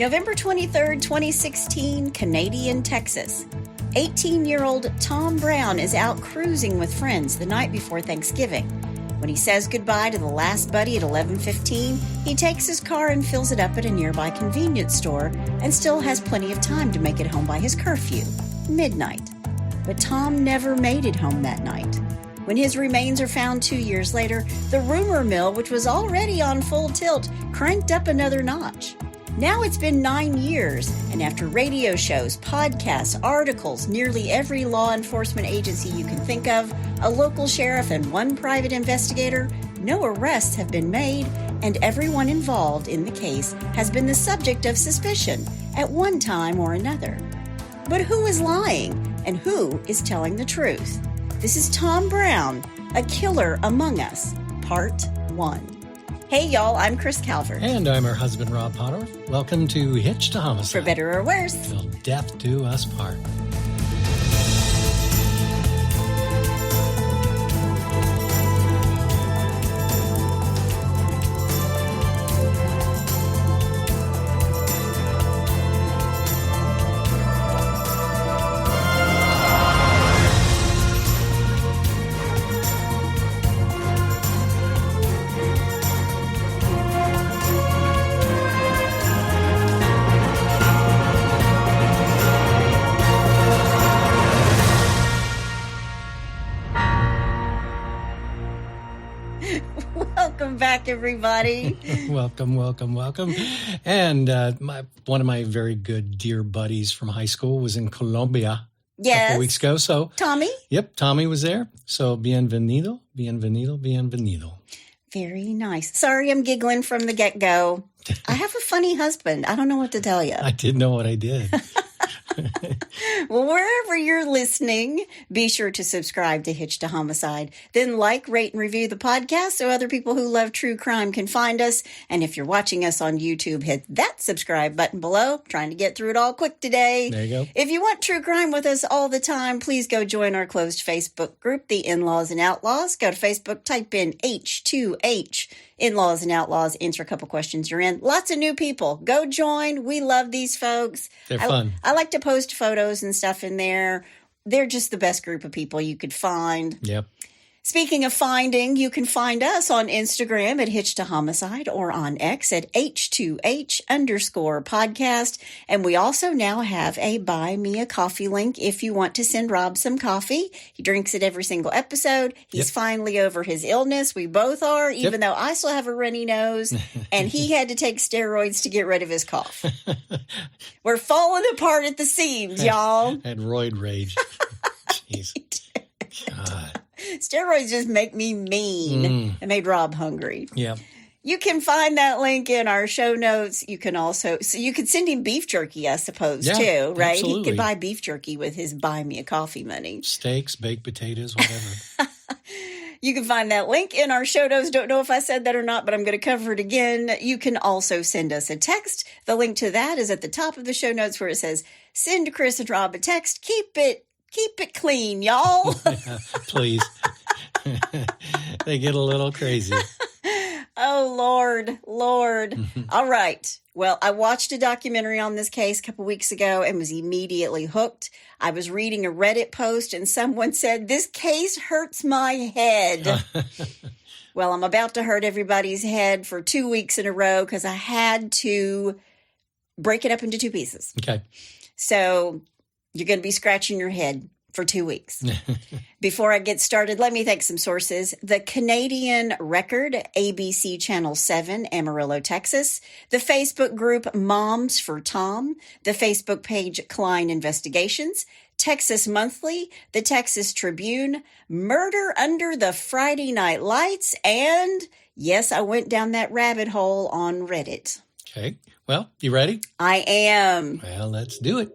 November 23rd, 2016, Canadian, Texas. 18-year-old Tom Brown is out cruising with friends the night before Thanksgiving. When he says goodbye to the last buddy at 11:15, he takes his car and fills it up at a nearby convenience store and still has plenty of time to make it home by his curfew, midnight. But Tom never made it home that night. When his remains are found 2 years later, the rumor mill, which was already on full tilt, cranked up another notch. Now it's been 9 years, and after radio shows, podcasts, articles, nearly every law enforcement agency you can think of, a local sheriff, and one private investigator, no arrests have been made, and everyone involved in the case has been the subject of suspicion at one time or another. But who is lying, and who is telling the truth? This is Tom Brown, A Killer Among Us, Part 1. Hey, y'all, I'm Chris Calvert. And I'm her husband, Rob Potter. Welcome to Hitch to Homicide. For better or worse. Till death do us part. Welcome back, everybody. Welcome. And one of my very good dear buddies from high school was in Colombia a couple weeks ago. So Tommy? Yep, Tommy was there. So bienvenido. Very nice. Sorry, I'm giggling from the get-go. I have a funny husband. I don't know what to tell you. I didn't know what I did. Well, wherever you're listening, be sure to subscribe to Hitch to Homicide. Then like, rate, and review the podcast so other people who love true crime can find us. And if you're watching us on YouTube, hit that subscribe button below. Trying to get through it all quick today. There you go. If you want true crime with us all the time, please go join our closed Facebook group, The In-Laws and Outlaws. Go to Facebook, type in H2H. In-Laws and Outlaws, answer a couple questions, you're in. Lots of new people. Go join. We love these folks. They're fun. I like to post photos and stuff in there. They're just the best group of people you could find. Yep. Speaking of finding, you can find us on Instagram at Hitch to Homicide or on X at H2H_podcast. And we also now have a Buy Me a Coffee link if you want to send Rob some coffee. He drinks it every single episode. He's finally over his illness. We both are, even though I still have a runny nose. And he had to take steroids to get rid of his cough. We're falling apart at the seams, y'all. And roid rage. Jeez. God. Steroids just make me mean. It made Rob hungry. Yeah. You can find that link in our show notes. You can also, so you could send him beef jerky, I suppose, too, right? Absolutely. He could buy beef jerky with his Buy Me a Coffee money. Steaks, baked potatoes, whatever. You can find that link in our show notes. Don't know if I said that or not, but I'm going to cover it again. You can also send us a text. The link to that is at the top of the show notes where it says, send Chris and Rob a text. Keep it clean, y'all. Yeah, please. They get a little crazy. Oh, Lord. All right. Well, I watched a documentary on this case a couple weeks ago and was immediately hooked. I was reading a Reddit post and someone said, this case hurts my head. Well, I'm about to hurt everybody's head for 2 weeks in a row because I had to break it up into two pieces. Okay. So you're going to be scratching your head for 2 weeks. Before I get started, let me thank some sources. The Canadian Record, ABC Channel 7, Amarillo, Texas. The Facebook group Moms for Tom. The Facebook page Klein Investigations. Texas Monthly. The Texas Tribune. Murder Under the Friday Night Lights. And, yes, I went down that rabbit hole on Reddit. Okay. Well, you ready? I am. Well, let's do it.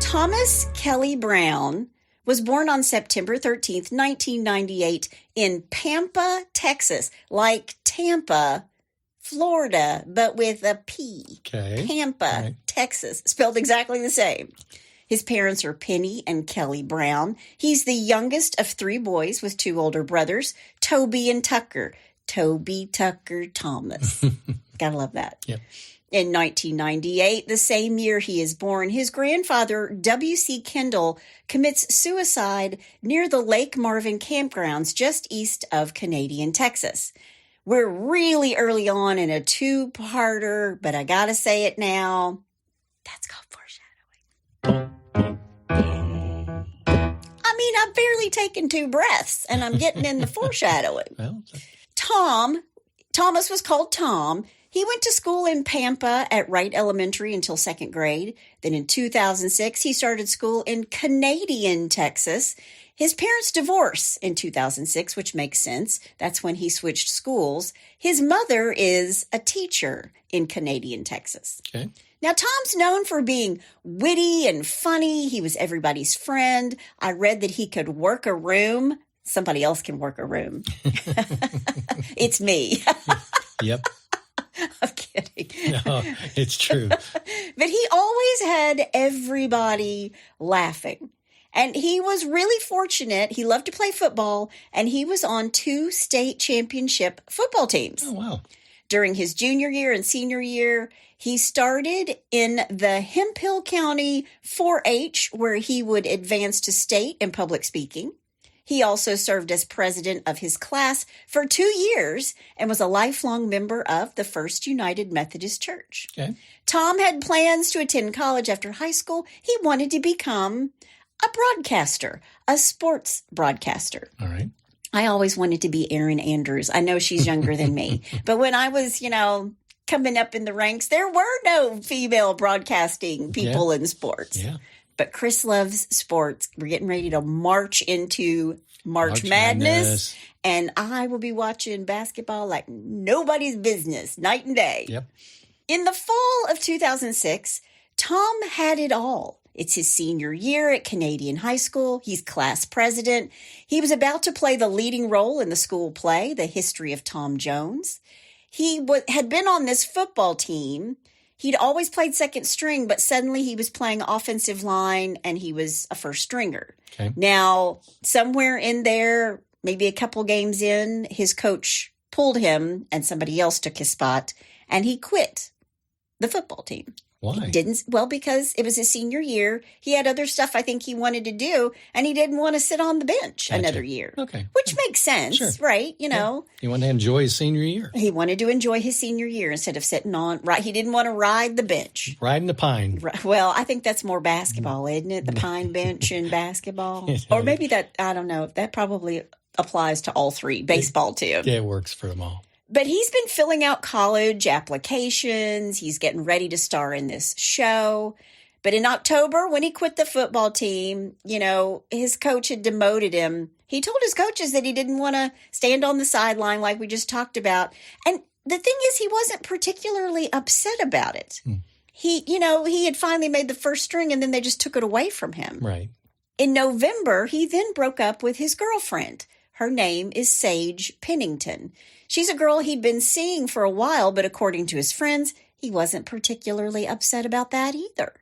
Thomas Kelly Brown was born on September 13th, 1998 in Pampa, Texas, like Tampa, Florida, but with a P. Okay. Pampa, Texas, spelled exactly the same. His parents are Penny and Kelly Brown. He's the youngest of three boys with two older brothers, Toby and Tucker. Toby Tucker Thomas. Gotta love that. Yep. In 1998, the same year he is born, his grandfather, W.C. Kendall, commits suicide near the Lake Marvin campgrounds just east of Canadian, Texas. We're really early on in a two-parter, but I gotta say it now. That's called foreshadowing. I mean, I've barely taken 2 breaths, and I'm getting in the foreshadowing. Well, Thomas was called Tom. He went to school in Pampa at Wright Elementary until 2nd grade. Then in 2006, he started school in Canadian, Texas. His parents divorced in 2006, which makes sense. That's when he switched schools. His mother is a teacher in Canadian, Texas. okay. Now, Tom's known for being witty and funny. He was everybody's friend. I read that he could work a room. Somebody else can work a room. It's me. Yep. I'm kidding. No, it's true. But he always had everybody laughing. And he was really fortunate. He loved to play football, and he was on 2 state championship football teams. Oh, wow. During his junior year and senior year, he started in the Hemphill County 4-H, where he would advance to state in public speaking. He also served as president of his class for 2 years and was a lifelong member of the First United Methodist Church. Okay. Tom had plans to attend college after high school. He wanted to become a broadcaster, a sports broadcaster. All right. I always wanted to be Erin Andrews. I know she's younger than me. But when I was, coming up in the ranks, there were no female broadcasting people in sports. Yeah. But Chris loves sports. We're getting ready to march into March Madness. And I will be watching basketball like nobody's business, night and day. Yep. In the fall of 2006, Tom had it all. It's his senior year at Canadian High School. He's class president. He was about to play the leading role in the school play, The History of Tom Jones. He had been on this football team. He'd always played second string, but suddenly he was playing offensive line and he was a first stringer. Okay. Now, somewhere in there, maybe a couple games in, his coach pulled him and somebody else took his spot and he quit the football team. Why? Because it was his senior year. He had other stuff I think he wanted to do, and he didn't want to sit on the bench another year. Okay. Which makes sense, Sure. right? You know. He wanted to enjoy his senior year. He wanted to enjoy his senior year instead of sitting on, right? He didn't want to ride the bench. Riding the pine. Well, I think that's more basketball, isn't it? The pine bench in basketball. Or maybe that, I don't know. That probably applies to all three. Baseball, too. Yeah, it works for them all. But he's been filling out college applications. He's getting ready to star in this show. But in October, when he quit the football team, his coach had demoted him. He told his coaches that he didn't want to stand on the sideline like we just talked about. And the thing is, he wasn't particularly upset about it. He had finally made the first string and then they just took it away from him. Right. In November, he then broke up with his girlfriend. Her name is Sage Pennington. She's a girl he'd been seeing for a while, but according to his friends, he wasn't particularly upset about that either.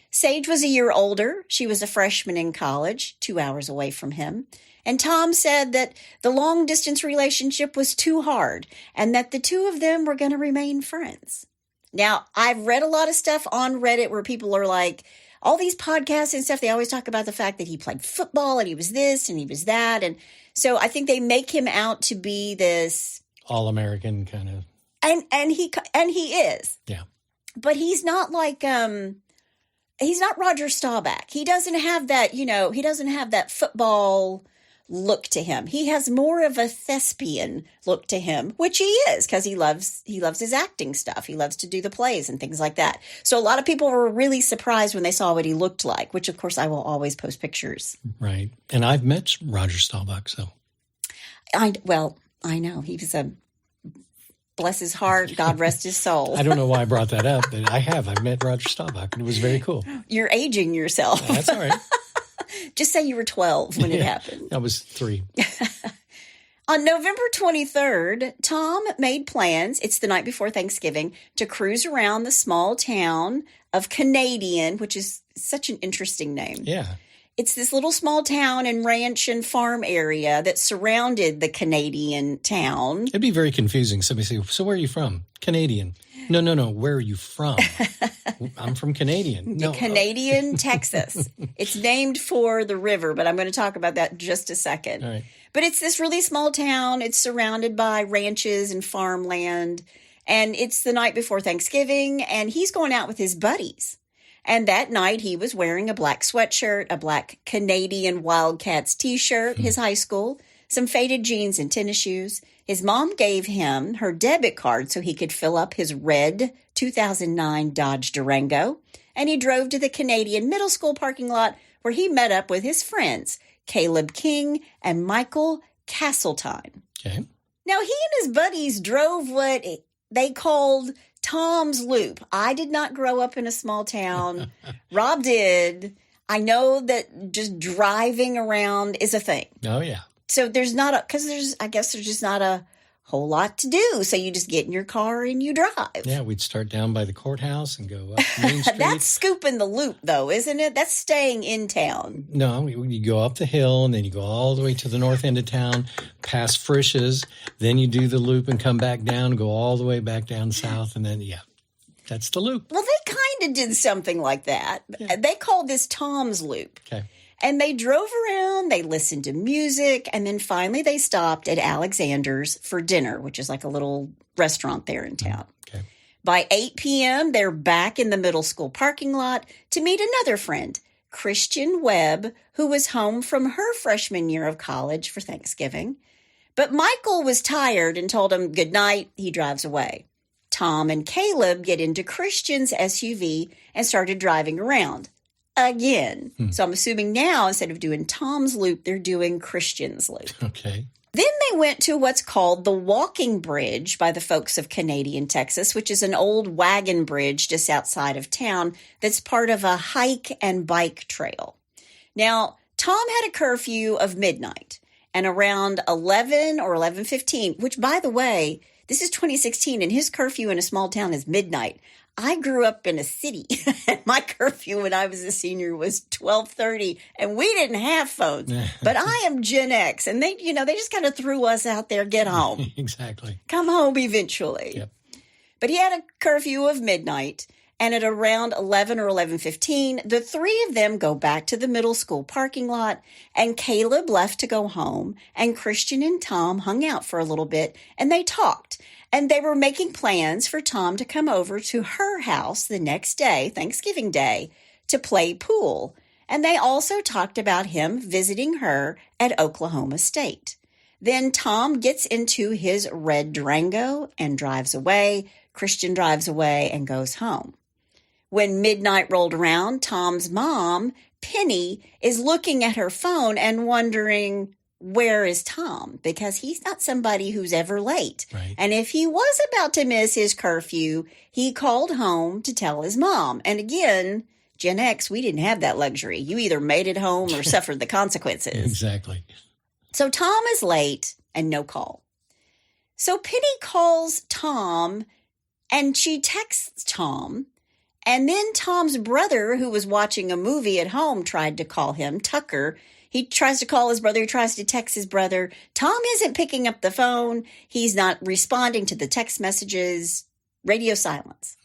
Sage was a year older. She was a freshman in college, 2 hours away from him. And Tom said that the long-distance relationship was too hard and that the two of them were going to remain friends. Now, I've read a lot of stuff on Reddit where people are like, all these podcasts and stuff, they always talk about the fact that he played football and he was this and he was that. And so I think they make him out to be this all-American kind of. And he is. Yeah. But he's not like he's not Roger Staubach. He doesn't have that, he doesn't have that football look to him. He has more of a thespian look to him, which he is because he loves his acting stuff. He loves to do the plays and things like that. So a lot of people were really surprised when they saw what he looked like, which of course I will always post pictures. Right. And I've met Roger Staubach, so. I know. He was bless his heart, God rest his soul. I don't know why I brought that up, but I've met Roger Staubach, and it was very cool. You're aging yourself. That's all right. Just say you were 12 when it happened. I was 3. On November 23rd, Tom made plans, it's the night before Thanksgiving, to cruise around the small town of Canadian, which is such an interesting name. Yeah. It's this little small town and ranch and farm area that surrounded the Canadian town. It'd be very confusing. Somebody say, so where are you from? Canadian. No. Where are you from? I'm from Canadian. No. Canadian, Texas. It's named for the river, but I'm going to talk about that in just a second. All right. But it's this really small town. It's surrounded by ranches and farmland. And it's the night before Thanksgiving, and he's going out with his buddies. And that night, he was wearing a black sweatshirt, a black Canadian Wildcats t-shirt, his high school, some faded jeans and tennis shoes. His mom gave him her debit card so he could fill up his red 2009 Dodge Durango. And he drove to the Canadian middle school parking lot where he met up with his friends, Caleb King and Michael Castletine. Okay. Now, he and his buddies drove what they called Tom's Loop. I did not grow up in a small town. Rob did. I know that just driving around is a thing. Oh, yeah. So there's just not a whole lot to do. So you just get in your car and you drive. Yeah, we'd start down by the courthouse and go up Main Street. That's scooping the loop, though, isn't it? That's staying in town. No, you go up the hill and then you go all the way to the north end of town, past Frisch's. Then you do the loop and come back down, go all the way back down south. And then, yeah, that's the loop. Well, they kind of did something like that. Yeah. They called this Tom's Loop. Okay. And they drove around, they listened to music, and then finally they stopped at Alexander's for dinner, which is like a little restaurant there in town. Okay. By 8 p.m., they're back in the middle school parking lot to meet another friend, Christian Webb, who was home from her freshman year of college for Thanksgiving. But Michael was tired and told him good night. He drives away. Tom and Caleb get into Christian's SUV and started driving around. Again. So I'm assuming now, instead of doing Tom's Loop, they're doing Christian's Loop. Okay. Then they went to what's called the Walking Bridge by the folks of CanadianTX, which is an old wagon bridge just outside of town that's part of a hike and bike trail. Now, Tom had a curfew of midnight, and around 11 or 11:15, which, by the way, this is 2016, and his curfew in a small town is midnight. I grew up in a city, and my curfew when I was a senior was 12:30, and we didn't have phones. But I am Gen X, and they just kind of threw us out there, get home. Exactly. Come home eventually. Yep. But he had a curfew of midnight, and at around 11 or 11:15, the three of them go back to the middle school parking lot, and Caleb left to go home, and Christian and Tom hung out for a little bit, and they talked. And they were making plans for Tom to come over to her house the next day, Thanksgiving Day, to play pool. And they also talked about him visiting her at Oklahoma State. Then Tom gets into his red Durango and drives away. Christian drives away and goes home. When midnight rolled around, Tom's mom, Penny, is looking at her phone and wondering, where is Tom? Because he's not somebody who's ever late. Right. And if he was about to miss his curfew, he called home to tell his mom. And again, Gen X, we didn't have that luxury. You either made it home or suffered the consequences. Exactly. So Tom is late and no call. So Penny calls Tom and she texts Tom. And then Tom's brother, who was watching a movie at home, tried to call him, Tucker. He tries to call his brother. He tries to text his brother. Tom isn't picking up the phone. He's not responding to the text messages. Radio silence.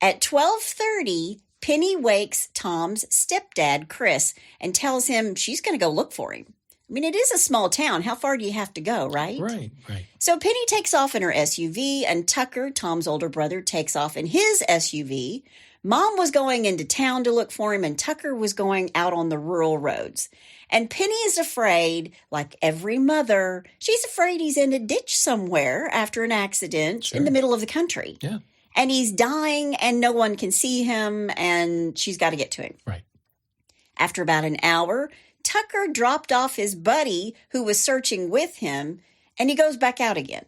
At 12:30, Penny wakes Tom's stepdad, Chris, and tells him she's going to go look for him. I mean, it is a small town. How far do you have to go, right? Right. So Penny takes off in her SUV, and Tucker, Tom's older brother, takes off in his SUV. Mom was going into town to look for him, and Tucker was going out on the rural roads. And Penny is afraid, like every mother, she's afraid he's in a ditch somewhere after an accident in the middle of the country. Yeah. And he's dying, and no one can see him, and she's got to get to him. Right. After about an hour, Tucker dropped off his buddy who was searching with him, and he goes back out again.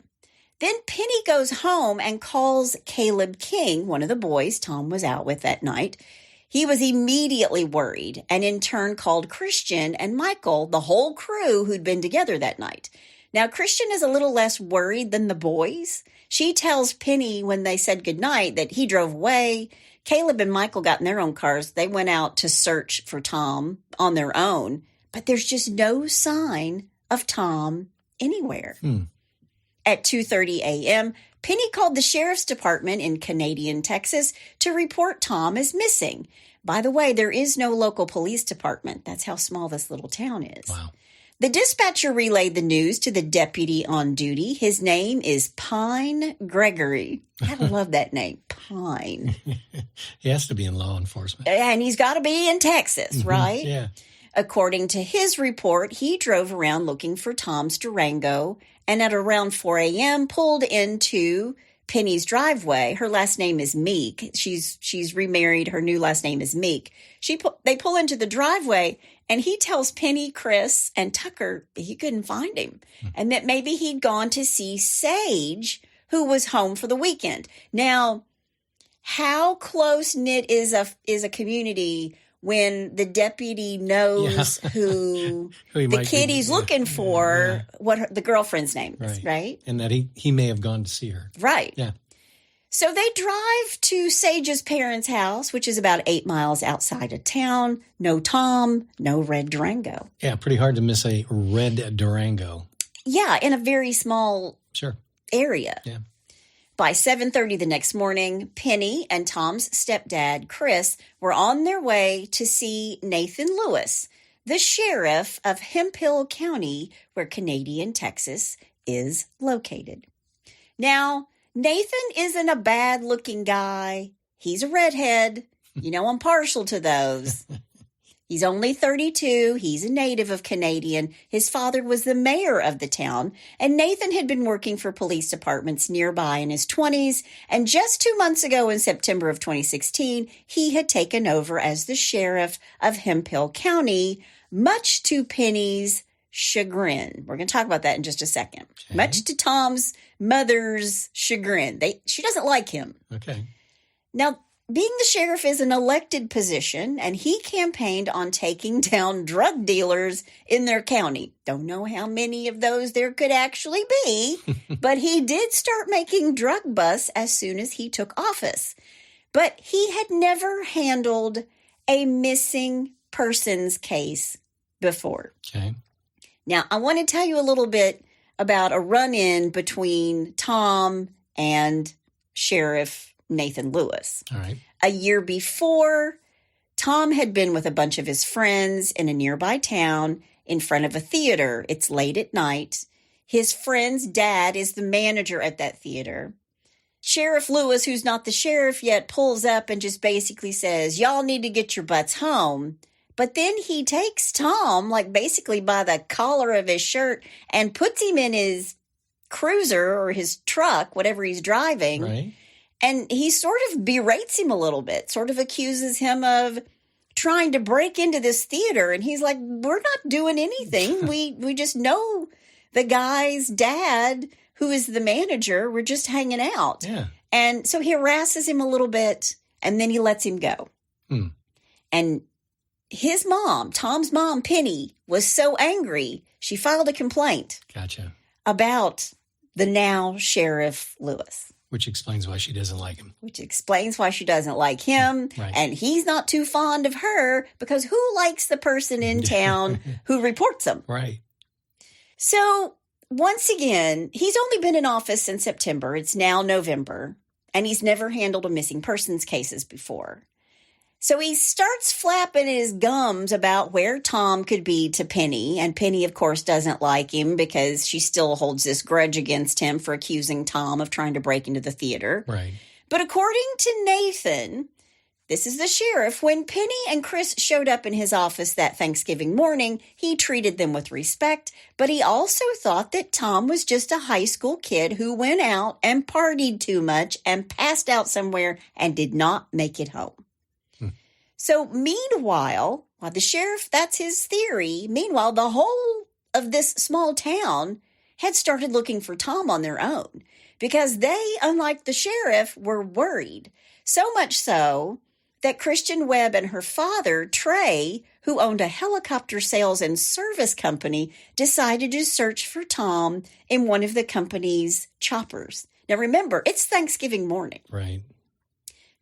Then Penny goes home and calls Caleb King, one of the boys Tom was out with that night. He was immediately worried and in turn called Christian and Michael, the whole crew who'd been together that night. Now, Christian is a little less worried than the boys. She tells Penny when they said goodnight that he drove away. Caleb and Michael got in their own cars. They went out to search for Tom on their own, but there's just no sign of Tom anywhere. At 2:30 a.m., Penny called the sheriff's department in Canadian, Texas, to report Tom as missing. By the way, there is no local police department. That's how small this little town is. Wow. The dispatcher relayed the news to the deputy on duty. His name is Pine Gregory. I love that name, Pine. He has to be in law enforcement. And he's got to be in Texas, right? Yeah. According to his report, he drove around looking for Tom's Durango and at around 4 a.m. pulled into Penny's driveway. Her last name is Meek. She's remarried. Her new last name is Meek. They pull into the driveway, and he tells Penny, Chris, and Tucker he couldn't find him, and that maybe he'd gone to see Sage, who was home for the weekend. Now, how close-knit is a community when the deputy knows who the kid he's looking for, what the girlfriend's name is, right? And that he may have gone to see her. Right. Yeah. So they drive to Sage's parents' house, which is about 8 miles outside of town. No Tom, no red Durango. Yeah, pretty hard to miss a red Durango. Yeah, in a very small area. Yeah. By 7:30 the next morning, Penny and Tom's stepdad, Chris, were on their way to see Nathan Lewis, the sheriff of Hemphill County, where Canadian, Texas is located. Now, Nathan isn't a bad-looking guy. He's a redhead. You know, I'm partial to those. He's only 32. He's a native of Canadian. His father was the mayor of the town, and Nathan had been working for police departments nearby in his 20s, and just 2 months ago in September of 2016, he had taken over as the sheriff of Hemphill County, much to Penny's chagrin. We're going to talk about that in just a second. Okay. Much to Tom's mother's chagrin. She doesn't like him. Okay. Now, being the sheriff is an elected position, and he campaigned on taking down drug dealers in their county. Don't know how many of those there could actually be, but he did start making drug busts as soon as he took office. But he had never handled a missing persons case before. Okay. Now, I want to tell you a little bit about a run-in between Tom and Sheriff Nathan Lewis. All right. A year before, Tom had been with a bunch of his friends in a nearby town in front of a theater. It's late at night. His friend's dad is the manager at that theater. Sheriff Lewis, who's not the sheriff yet, pulls up and just basically says, y'all need to get your butts home. But then he takes Tom, like basically by the collar of his shirt, and puts him in his cruiser or his truck, whatever he's driving. Right. And he sort of berates him a little bit, sort of accuses him of trying to break into this theater. And he's like, we're not doing anything. We just know the guy's dad, who is the manager. We're just hanging out. Yeah. And so he harasses him a little bit, and then he lets him go. And his mom, Tom's mom, Penny, was so angry, she filed a complaint. Gotcha. About the now Sheriff Lewis. Which explains why she doesn't like him. Which explains why she doesn't like him. Right. And he's not too fond of her, because who likes the person in town who reports them? Right. So, once again, he's only been in office since September. It's now November. And he's never handled a missing persons cases before. So he starts flapping his gums about where Tom could be to Penny. And Penny, of course, doesn't like him because she still holds this grudge against him for accusing Tom of trying to break into the theater. Right. But according to Nathan, this is the sheriff, when Penny and Chris showed up in his office that Thanksgiving morning, he treated them with respect. But he also thought that Tom was just a high school kid who went out and partied too much and passed out somewhere and did not make it home. So meanwhile, while the sheriff, that's his theory, meanwhile, the whole of this small town had started looking for Tom on their own because they, unlike the sheriff, were worried. So much so that Christian Webb and her father, Trey, who owned a helicopter sales and service company, decided to search for Tom in one of the company's choppers. Now remember, it's Thanksgiving morning. Right.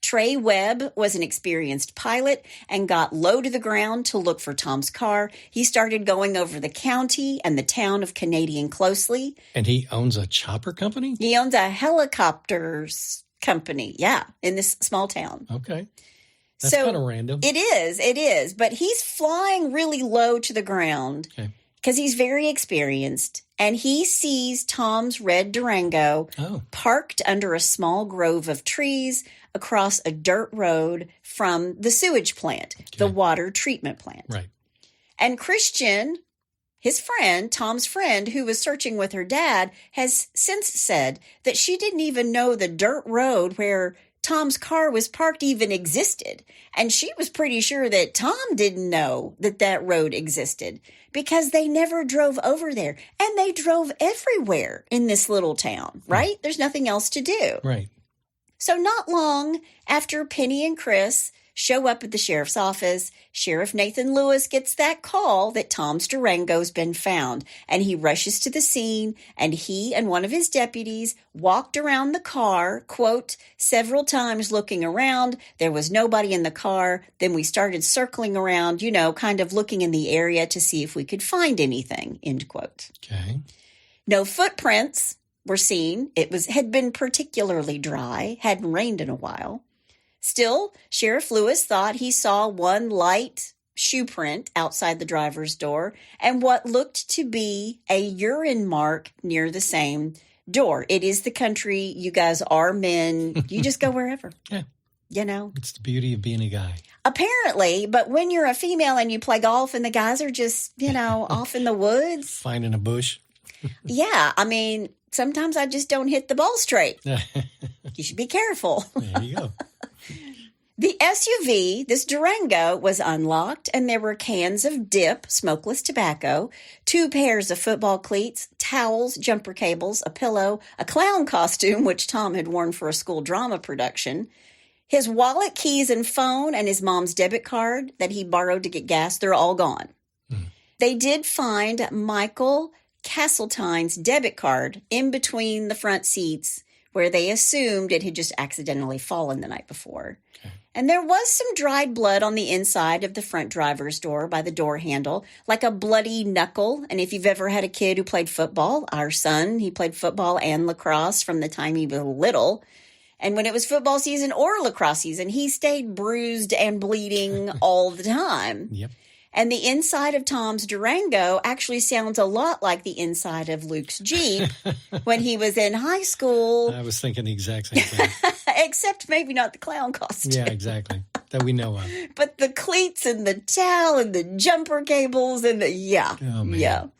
Trey Webb was an experienced pilot and got low to the ground to look for Tom's car. He started going over the county and the town of Canadian closely. And he owns a chopper company? He owns a helicopters company, in this small town. Okay. That's kind of random. It is. But he's flying really low to the ground because he's very experienced. And he sees Tom's red Durango parked under a small grove of trees across a dirt road from the sewage plant, the water treatment plant. Right. And Christian, his friend, Tom's friend, who was searching with her dad, has since said that she didn't even know the dirt road where Tom's car was parked even existed. And she was pretty sure that Tom didn't know that that road existed because they never drove over there. And they drove everywhere in this little town, right? There's nothing else to do. Right. So not long after Penny and Chris show up at the sheriff's office, Sheriff Nathan Lewis gets that call that Tom's Durango's been found, and he rushes to the scene, and he and one of his deputies walked around the car, quote, several times looking around. There was nobody in the car. Then we started circling around, kind of looking in the area to see if we could find anything, end quote. Okay. No footprints were seen. It had been particularly dry, hadn't rained in a while. Still, Sheriff Lewis thought he saw one light shoe print outside the driver's door and what looked to be a urine mark near the same door. It is the country. You guys are men. You just go wherever. Yeah. It's the beauty of being a guy. Apparently, but when you're a female and you play golf and the guys are just, off in the woods. Finding a bush. Yeah. I mean, sometimes I just don't hit the ball straight. You should be careful. There you go. The SUV, this Durango, was unlocked, and there were cans of dip, smokeless tobacco, 2 pairs of football cleats, towels, jumper cables, a pillow, a clown costume, which Tom had worn for a school drama production, his wallet, keys, and phone, and his mom's debit card that he borrowed to get gas. They're all gone. They did find Michael Castletine's debit card in between the front seats where they assumed it had just accidentally fallen the night before. And there was some dried blood on the inside of the front driver's door by the door handle, like a bloody knuckle. And if you've ever had a kid who played football, our son, he played football and lacrosse from the time he was little. And when it was football season or lacrosse season, he stayed bruised and bleeding all the time. Yep. And the inside of Tom's Durango actually sounds a lot like the inside of Luke's Jeep when he was in high school. I was thinking the exact same thing. Except maybe not the clown costume. Yeah, exactly. That we know of. But the cleats and the towel and the jumper cables and Oh, man.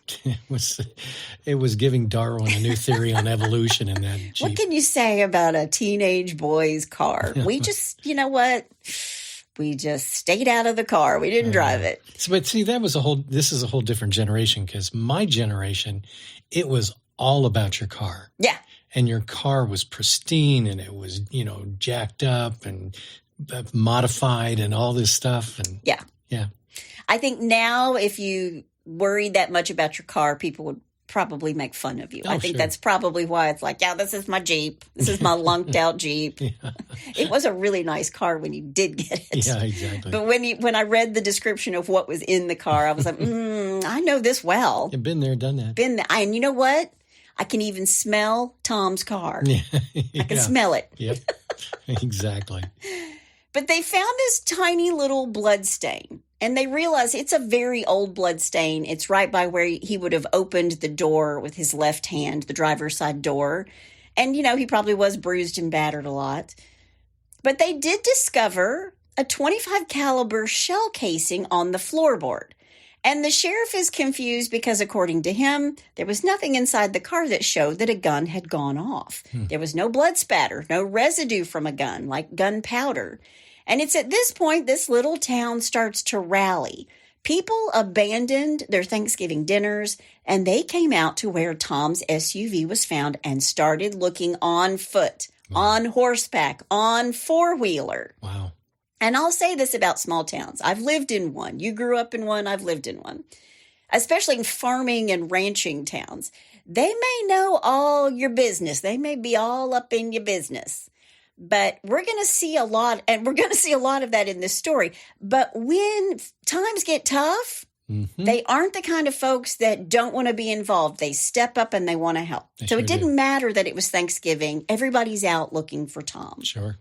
It was giving Darwin a new theory on evolution in that Jeep. What can you say about a teenage boy's car? We just, we just stayed out of the car. We didn't drive it. But see, this is a whole different generation, because my generation, it was all about your car. Yeah. And your car was pristine, and it was, jacked up and modified and all this stuff. And yeah. I think now if you worried that much about your car, people would probably make fun of you. I think that's probably why it's like, this is my Jeep. This is my lunked out Jeep. Yeah. It was a really nice car when you did get it. Yeah, exactly. But when I read the description of what was in the car, I was like, I know this well. You've been there, done that. Been there. And you know what? I can even smell Tom's car. Yeah. I can smell it. Yep, exactly. But they found this tiny little blood stain, and they realized it's a very old blood stain. It's right by where he would have opened the door with his left hand, the driver's side door. And, he probably was bruised and battered a lot. But they did discover a .25 caliber shell casing on the floorboard. And the sheriff is confused because, according to him, there was nothing inside the car that showed that a gun had gone off. There was no blood spatter, no residue from a gun, like gunpowder. And it's at this point this little town starts to rally. People abandoned their Thanksgiving dinners, and they came out to where Tom's SUV was found and started looking on foot, on horseback, on four-wheeler. Wow. And I'll say this about small towns. I've lived in one. You grew up in one. I've lived in one. Especially in farming and ranching towns. They may know all your business. They may be all up in your business. But we're going to see a lot, and we're going to see a lot of that in this story. But when times get tough, they aren't the kind of folks that don't want to be involved. They step up and they want to help. So it didn't matter that it was Thanksgiving. Everybody's out looking for Tom. Sure.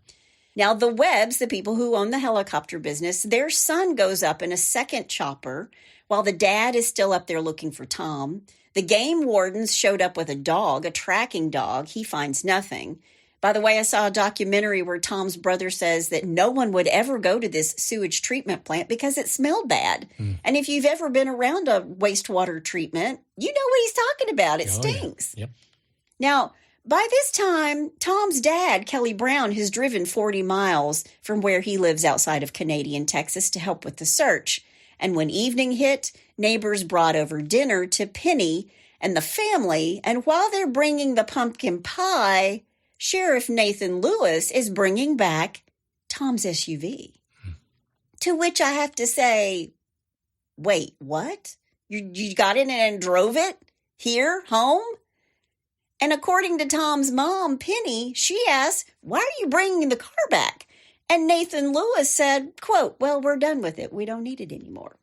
Now, the Webbs, the people who own the helicopter business, their son goes up in a second chopper while the dad is still up there looking for Tom. The game wardens showed up with a dog, a tracking dog. He finds nothing. By the way, I saw a documentary where Tom's brother says that no one would ever go to this sewage treatment plant because it smelled bad. And if you've ever been around a wastewater treatment, you know what he's talking about. It stinks. Yeah. Yep. Now, by this time, Tom's dad, Kelly Brown, has driven 40 miles from where he lives outside of Canadian, Texas, to help with the search. And when evening hit, neighbors brought over dinner to Penny and the family. And while they're bringing the pumpkin pie, Sheriff Nathan Lewis is bringing back Tom's SUV. To which I have to say, wait, what? You got in it and drove it here, home? And according to Tom's mom, Penny, she asked, why are you bringing the car back? And Nathan Lewis said, quote, well, we're done with it. We don't need it anymore.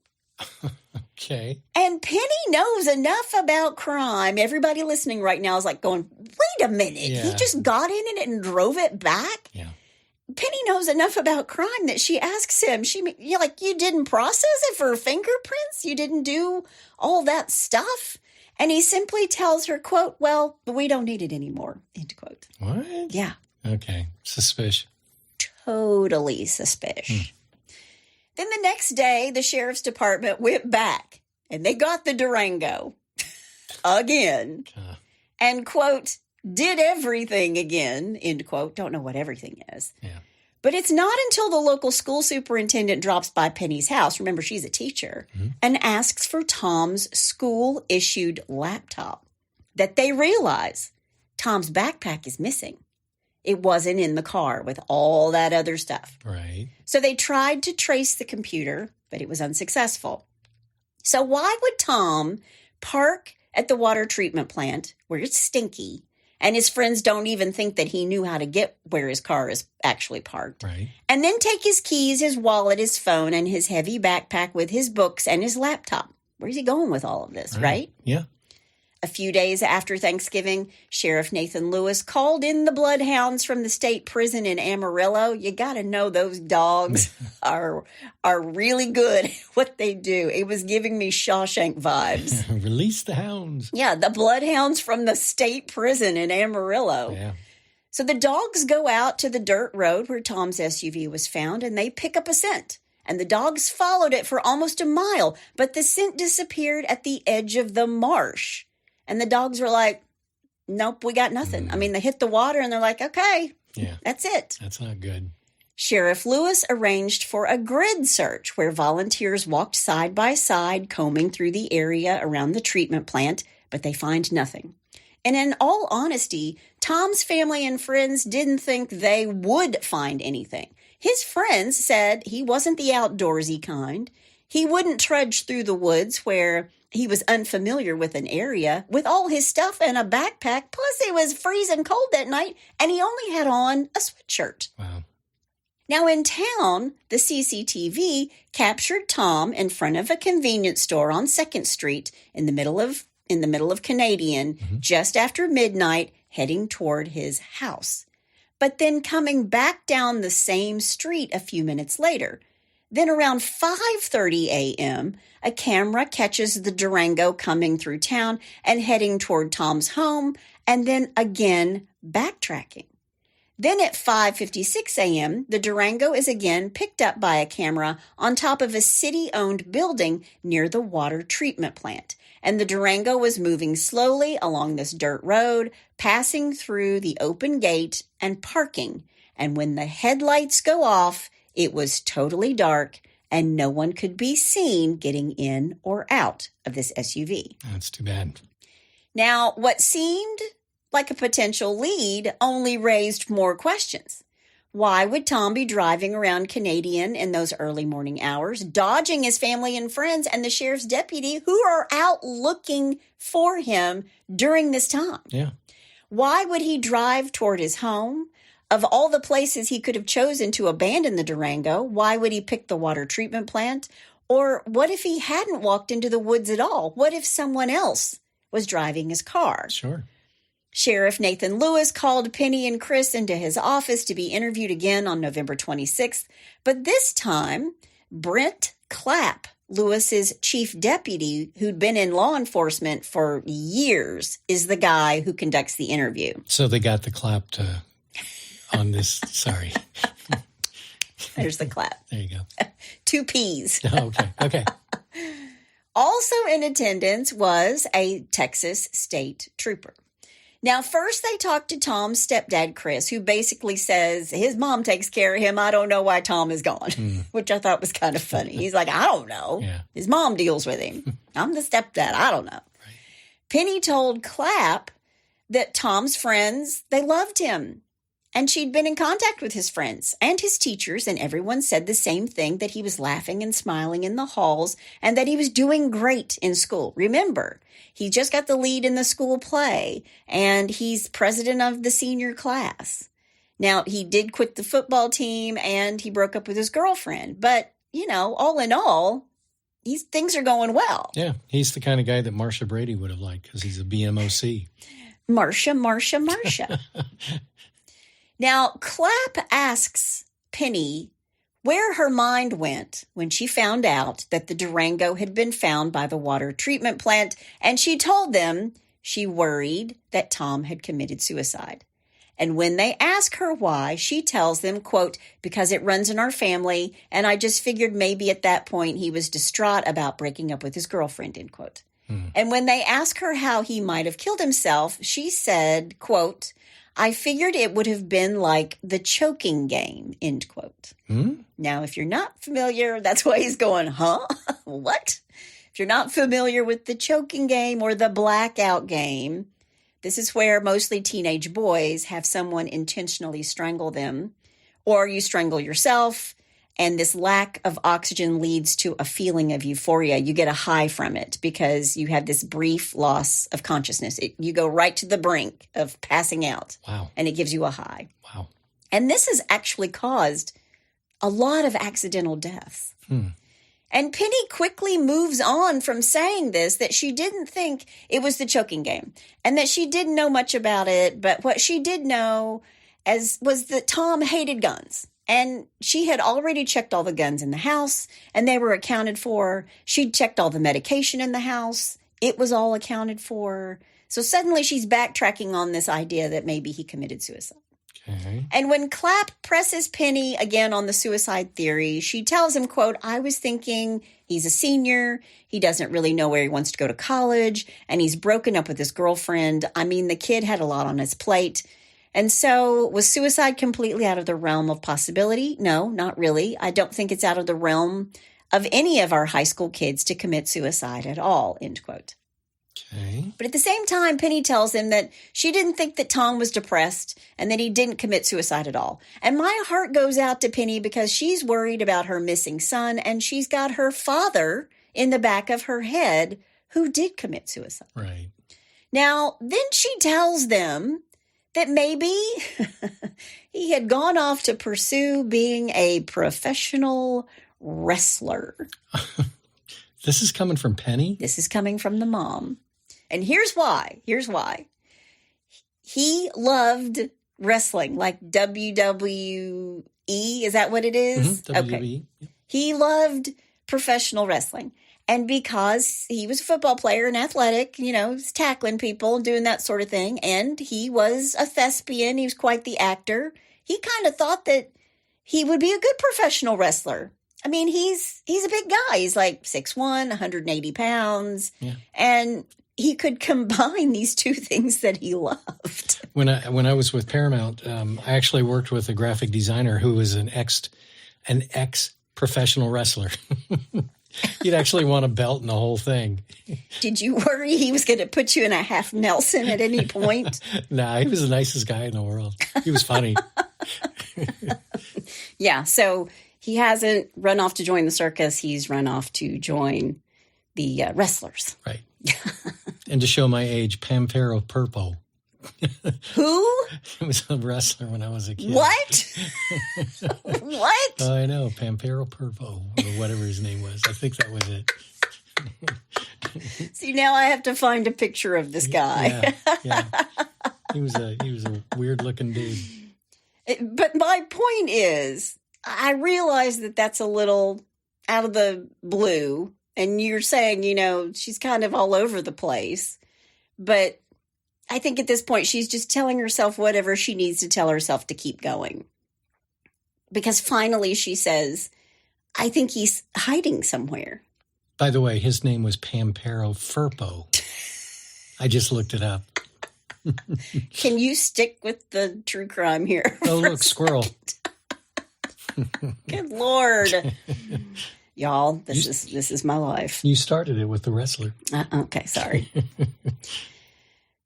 Okay. And Penny knows enough about crime. Everybody listening right now is like going, wait a minute. Yeah. He just got in it and drove it back? Yeah. Penny knows enough about crime that she asks him, you didn't process it for fingerprints? You didn't do all that stuff? And he simply tells her, quote, well, we don't need it anymore, end quote. What? Yeah. Okay. Suspicious. Totally suspicious. Then the next day, the sheriff's department went back and they got the Durango again and, quote, did everything again, end quote. Don't know what everything is. Yeah. But it's not until the local school superintendent drops by Penny's house, remember she's a teacher, and asks for Tom's school-issued laptop that they realize Tom's backpack is missing. It wasn't in the car with all that other stuff. Right. So they tried to trace the computer, but it was unsuccessful. So why would Tom park at the water treatment plant where it's stinky and his friends don't even think that he knew how to get where his car is actually parked? Right. And then take his keys, his wallet, his phone, and his heavy backpack with his books and his laptop? Where's he going with all of this, right? Yeah. A few days after Thanksgiving, Sheriff Nathan Lewis called in the bloodhounds from the state prison in Amarillo. You got to know those dogs are really good at what they do. It was giving me Shawshank vibes. Release the hounds. Yeah, the bloodhounds from the state prison in Amarillo. Yeah. So the dogs go out to the dirt road where Tom's SUV was found, and they pick up a scent. And the dogs followed it for almost a mile, but the scent disappeared at the edge of the marsh. And the dogs were like, nope, we got nothing. I mean, they hit the water and they're like, okay, that's it. That's not good. Sheriff Lewis arranged for a grid search where volunteers walked side by side, combing through the area around the treatment plant, but they find nothing. And in all honesty, Tom's family and friends didn't think they would find anything. His friends said he wasn't the outdoorsy kind. He wouldn't trudge through the woods where he was unfamiliar with an area with all his stuff and a backpack. Plus, it was freezing cold that night, and he only had on a sweatshirt. Wow. Now, in town, the CCTV captured Tom in front of a convenience store on 2nd Street in the middle of Canadian, just after midnight, heading toward his house. But then coming back down the same street a few minutes later. Then around 5:30 a.m., a camera catches the Durango coming through town and heading toward Tom's home, and then again backtracking. Then at 5:56 a.m., the Durango is again picked up by a camera on top of a city-owned building near the water treatment plant. And the Durango was moving slowly along this dirt road, passing through the open gate and parking. And when the headlights go off, it was totally dark, and no one could be seen getting in or out of this SUV. That's too bad. Now, what seemed like a potential lead only raised more questions. Why would Tom be driving around Canadian in those early morning hours, dodging his family and friends and the sheriff's deputy who are out looking for him during this time? Yeah. Why would he drive toward his home? Of all the places he could have chosen to abandon the Durango, why would he pick the water treatment plant? Or what if he hadn't walked into the woods at all? What if someone else was driving his car? Sure. Sheriff Nathan Lewis called Penny and Chris into his office to be interviewed again on November 26th. But this time, Brent Clapp, Lewis's chief deputy, who'd been in law enforcement for years, is the guy who conducts the interview. So they got the clap on this. Sorry. There's the clap. There you go. 2 P's. Okay. Also in attendance was a Texas state trooper. Now, first they talked to Tom's stepdad, Chris, who basically says his mom takes care of him. I don't know why Tom is gone, which I thought was kind of funny. He's like, I don't know. Yeah. His mom deals with him. I'm the stepdad. I don't know. Right. Penny told Clapp that Tom's friends, they loved him. And she'd been in contact with his friends and his teachers, and everyone said the same thing, that he was laughing and smiling in the halls and that he was doing great in school. Remember, he just got the lead in the school play, and he's president of the senior class. Now, he did quit the football team, and he broke up with his girlfriend. But, all in all, things are going well. Yeah, he's the kind of guy that Marsha Brady would have liked because he's a BMOC. Marsha. Now, Clapp asks Penny where her mind went when she found out that the Durango had been found by the water treatment plant, and she told them she worried that Tom had committed suicide. And when they ask her why, she tells them, quote, because it runs in our family, and I just figured maybe at that point he was distraught about breaking up with his girlfriend, end quote. And when they ask her how he might have killed himself, she said, quote, I figured it would have been like the choking game, end quote. Now, if you're not familiar, that's why he's going, huh? What? If you're not familiar with the choking game or the blackout game, this is where mostly teenage boys have someone intentionally strangle them, or you strangle yourself, and this lack of oxygen leads to a feeling of euphoria. You get a high from it because you have this brief loss of consciousness. You go right to the brink of passing out. Wow. And it gives you a high. Wow. And this has actually caused a lot of accidental deaths. And Penny quickly moves on from saying this, that she didn't think it was the choking game and that she didn't know much about it. But what she did know was that Tom hated guns. And she had already checked all the guns in the house, and they were accounted for. She'd checked all the medication in the house. It was all accounted for. So suddenly she's backtracking on this idea that maybe he committed suicide. Okay. And when Clapp presses Penny again on the suicide theory, she tells him, quote, I was thinking he's a senior. He doesn't really know where he wants to go to college, and he's broken up with his girlfriend. I mean, the kid had a lot on his plate. And so was suicide completely out of the realm of possibility? No, not really. I don't think it's out of the realm of any of our high school kids to commit suicide at all, end quote. Okay. But at the same time, Penny tells him that she didn't think that Tom was depressed and that he didn't commit suicide at all. And my heart goes out to Penny because she's worried about her missing son, and she's got her father in the back of her head who did commit suicide. Right. Now, then she tells them that maybe he had gone off to pursue being a professional wrestler. This is coming from Penny? This is coming from the mom. And here's why. He loved wrestling, like WWE. Is that what it is? WWE. Okay. He loved professional wrestling. And because he was a football player and athletic, he's tackling people and doing that sort of thing. And he was a thespian. He was quite the actor. He kind of thought that he would be a good professional wrestler. I mean, he's a big guy. He's like 6'1", 180 pounds. Yeah. And he could combine these two things that he loved. When I was with Paramount, I actually worked with a graphic designer who was an ex-professional wrestler. You'd actually want a belt and the whole thing. Did you worry he was going to put you in a half Nelson at any point? Nah, he was the nicest guy in the world. He was funny. Yeah, so he hasn't run off to join the circus. He's run off to join the wrestlers. Right. And to show my age, Pampero Purpo. Who? It was a wrestler when I was a kid. What? What? Oh, I know. Pampero Purpo, or whatever his name was. I think that was it. See, now I have to find a picture of this guy. Yeah. He was a weird-looking dude. But my point is, I realize that that's a little out of the blue. And you're saying, she's kind of all over the place. But I think at this point, she's just telling herself whatever she needs to tell herself to keep going. Because finally she says, I think he's hiding somewhere. By the way, his name was Pampero Furpo. I just looked it up. Can you stick with the true crime here? Oh, look, squirrel. Good Lord. Y'all, this is my life. You started it with the wrestler. Okay, sorry.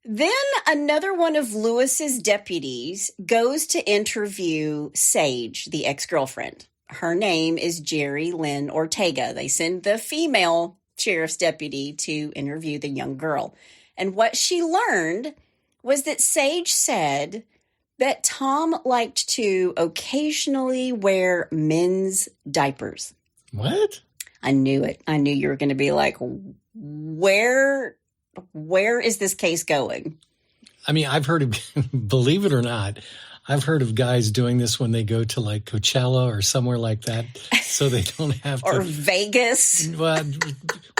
Then another one of Lewis's deputies goes to interview Sage, the ex-girlfriend. Her name is Jerry Lynn Ortega. They send the female sheriff's deputy to interview the young girl. And what she learned was that Sage said that Tom liked to occasionally wear men's diapers. What? I knew it. I knew you were going to be like, where is this case going? I mean, I've heard of, believe it or not, I've heard of guys doing this when they go to like Coachella or somewhere like that, so they don't have to. Or Vegas. Well,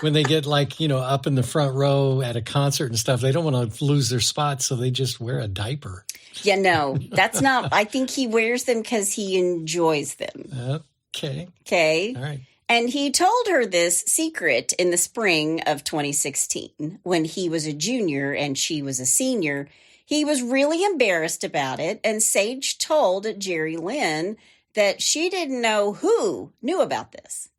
when they get like, up in the front row at a concert and stuff, they don't want to lose their spot, so they just wear a diaper. Yeah, no, that's not. I think he wears them because he enjoys them. Okay. All right. And he told her this secret in the spring of 2016 when he was a junior and she was a senior. He was really embarrassed about it, and Sage told Jerry Lynn that she didn't know who knew about this.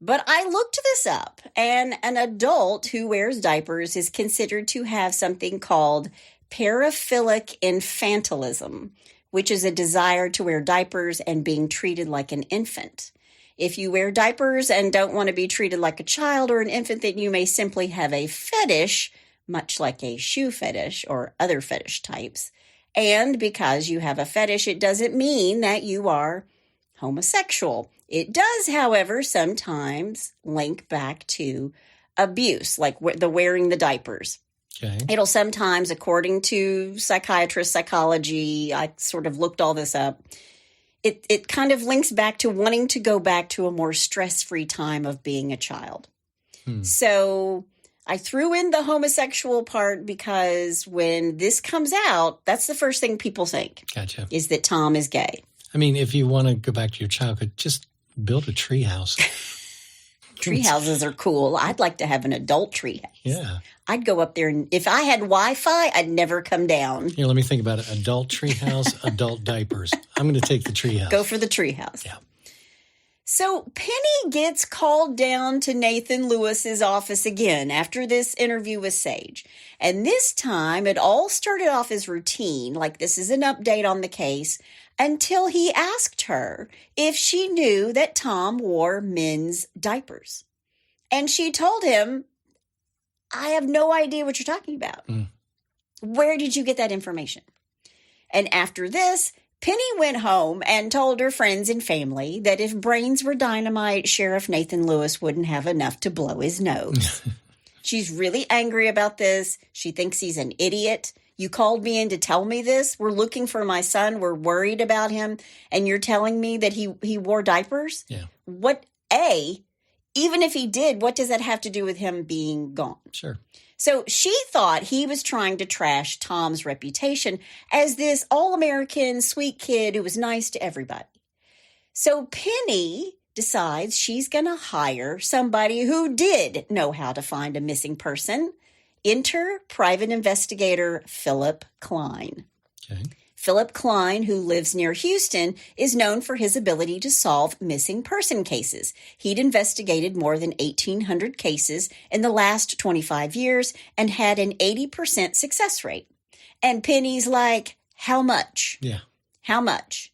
But I looked this up, and an adult who wears diapers is considered to have something called paraphilic infantilism, which is a desire to wear diapers and being treated like an infant. If you wear diapers and don't want to be treated like a child or an infant, then you may simply have a fetish, much like a shoe fetish or other fetish types. And because you have a fetish, it doesn't mean that you are homosexual. It does, however, sometimes link back to abuse, like the wearing the diapers. Okay. It'll sometimes, according to psychiatrists, psychology, I sort of looked all this up, it kind of links back to wanting to go back to a more stress-free time of being a child. So I threw in the homosexual part because when this comes out, that's the first thing people think. Gotcha. Is that Tom is gay. I mean, if you want to go back to your childhood, just build a treehouse. Treehouses are cool. I'd like to have an adult treehouse. Yeah. I'd go up there, and if I had Wi-Fi, I'd never come down. Here, let me think about it. Adult treehouse, adult diapers. I'm going to take the treehouse. Go for the treehouse. Yeah. So Penny gets called down to Nathan Lewis's office again after this interview with Sage. And this time, it all started off as routine, like this is an update on the case, until he asked her if she knew that Tom wore men's diapers. And she told him, I have no idea what you're talking about. Where did you get that information? And after this, Penny went home and told her friends and family that if brains were dynamite, Sheriff Nathan Lewis wouldn't have enough to blow his nose. She's really angry about this. She thinks he's an idiot. You called me in to tell me this. We're looking for my son. We're worried about him. And you're telling me that he wore diapers? Yeah. Even if he did, what does that have to do with him being gone? Sure. So she thought he was trying to trash Tom's reputation as this all-American sweet kid who was nice to everybody. So Penny decides she's going to hire somebody who did know how to find a missing person. Enter private investigator Philip Klein. Okay. Philip Klein, who lives near Houston, is known for his ability to solve missing person cases. He'd investigated more than 1,800 cases in the last 25 years and had an 80% success rate. And Penny's like, how much? Yeah. How much?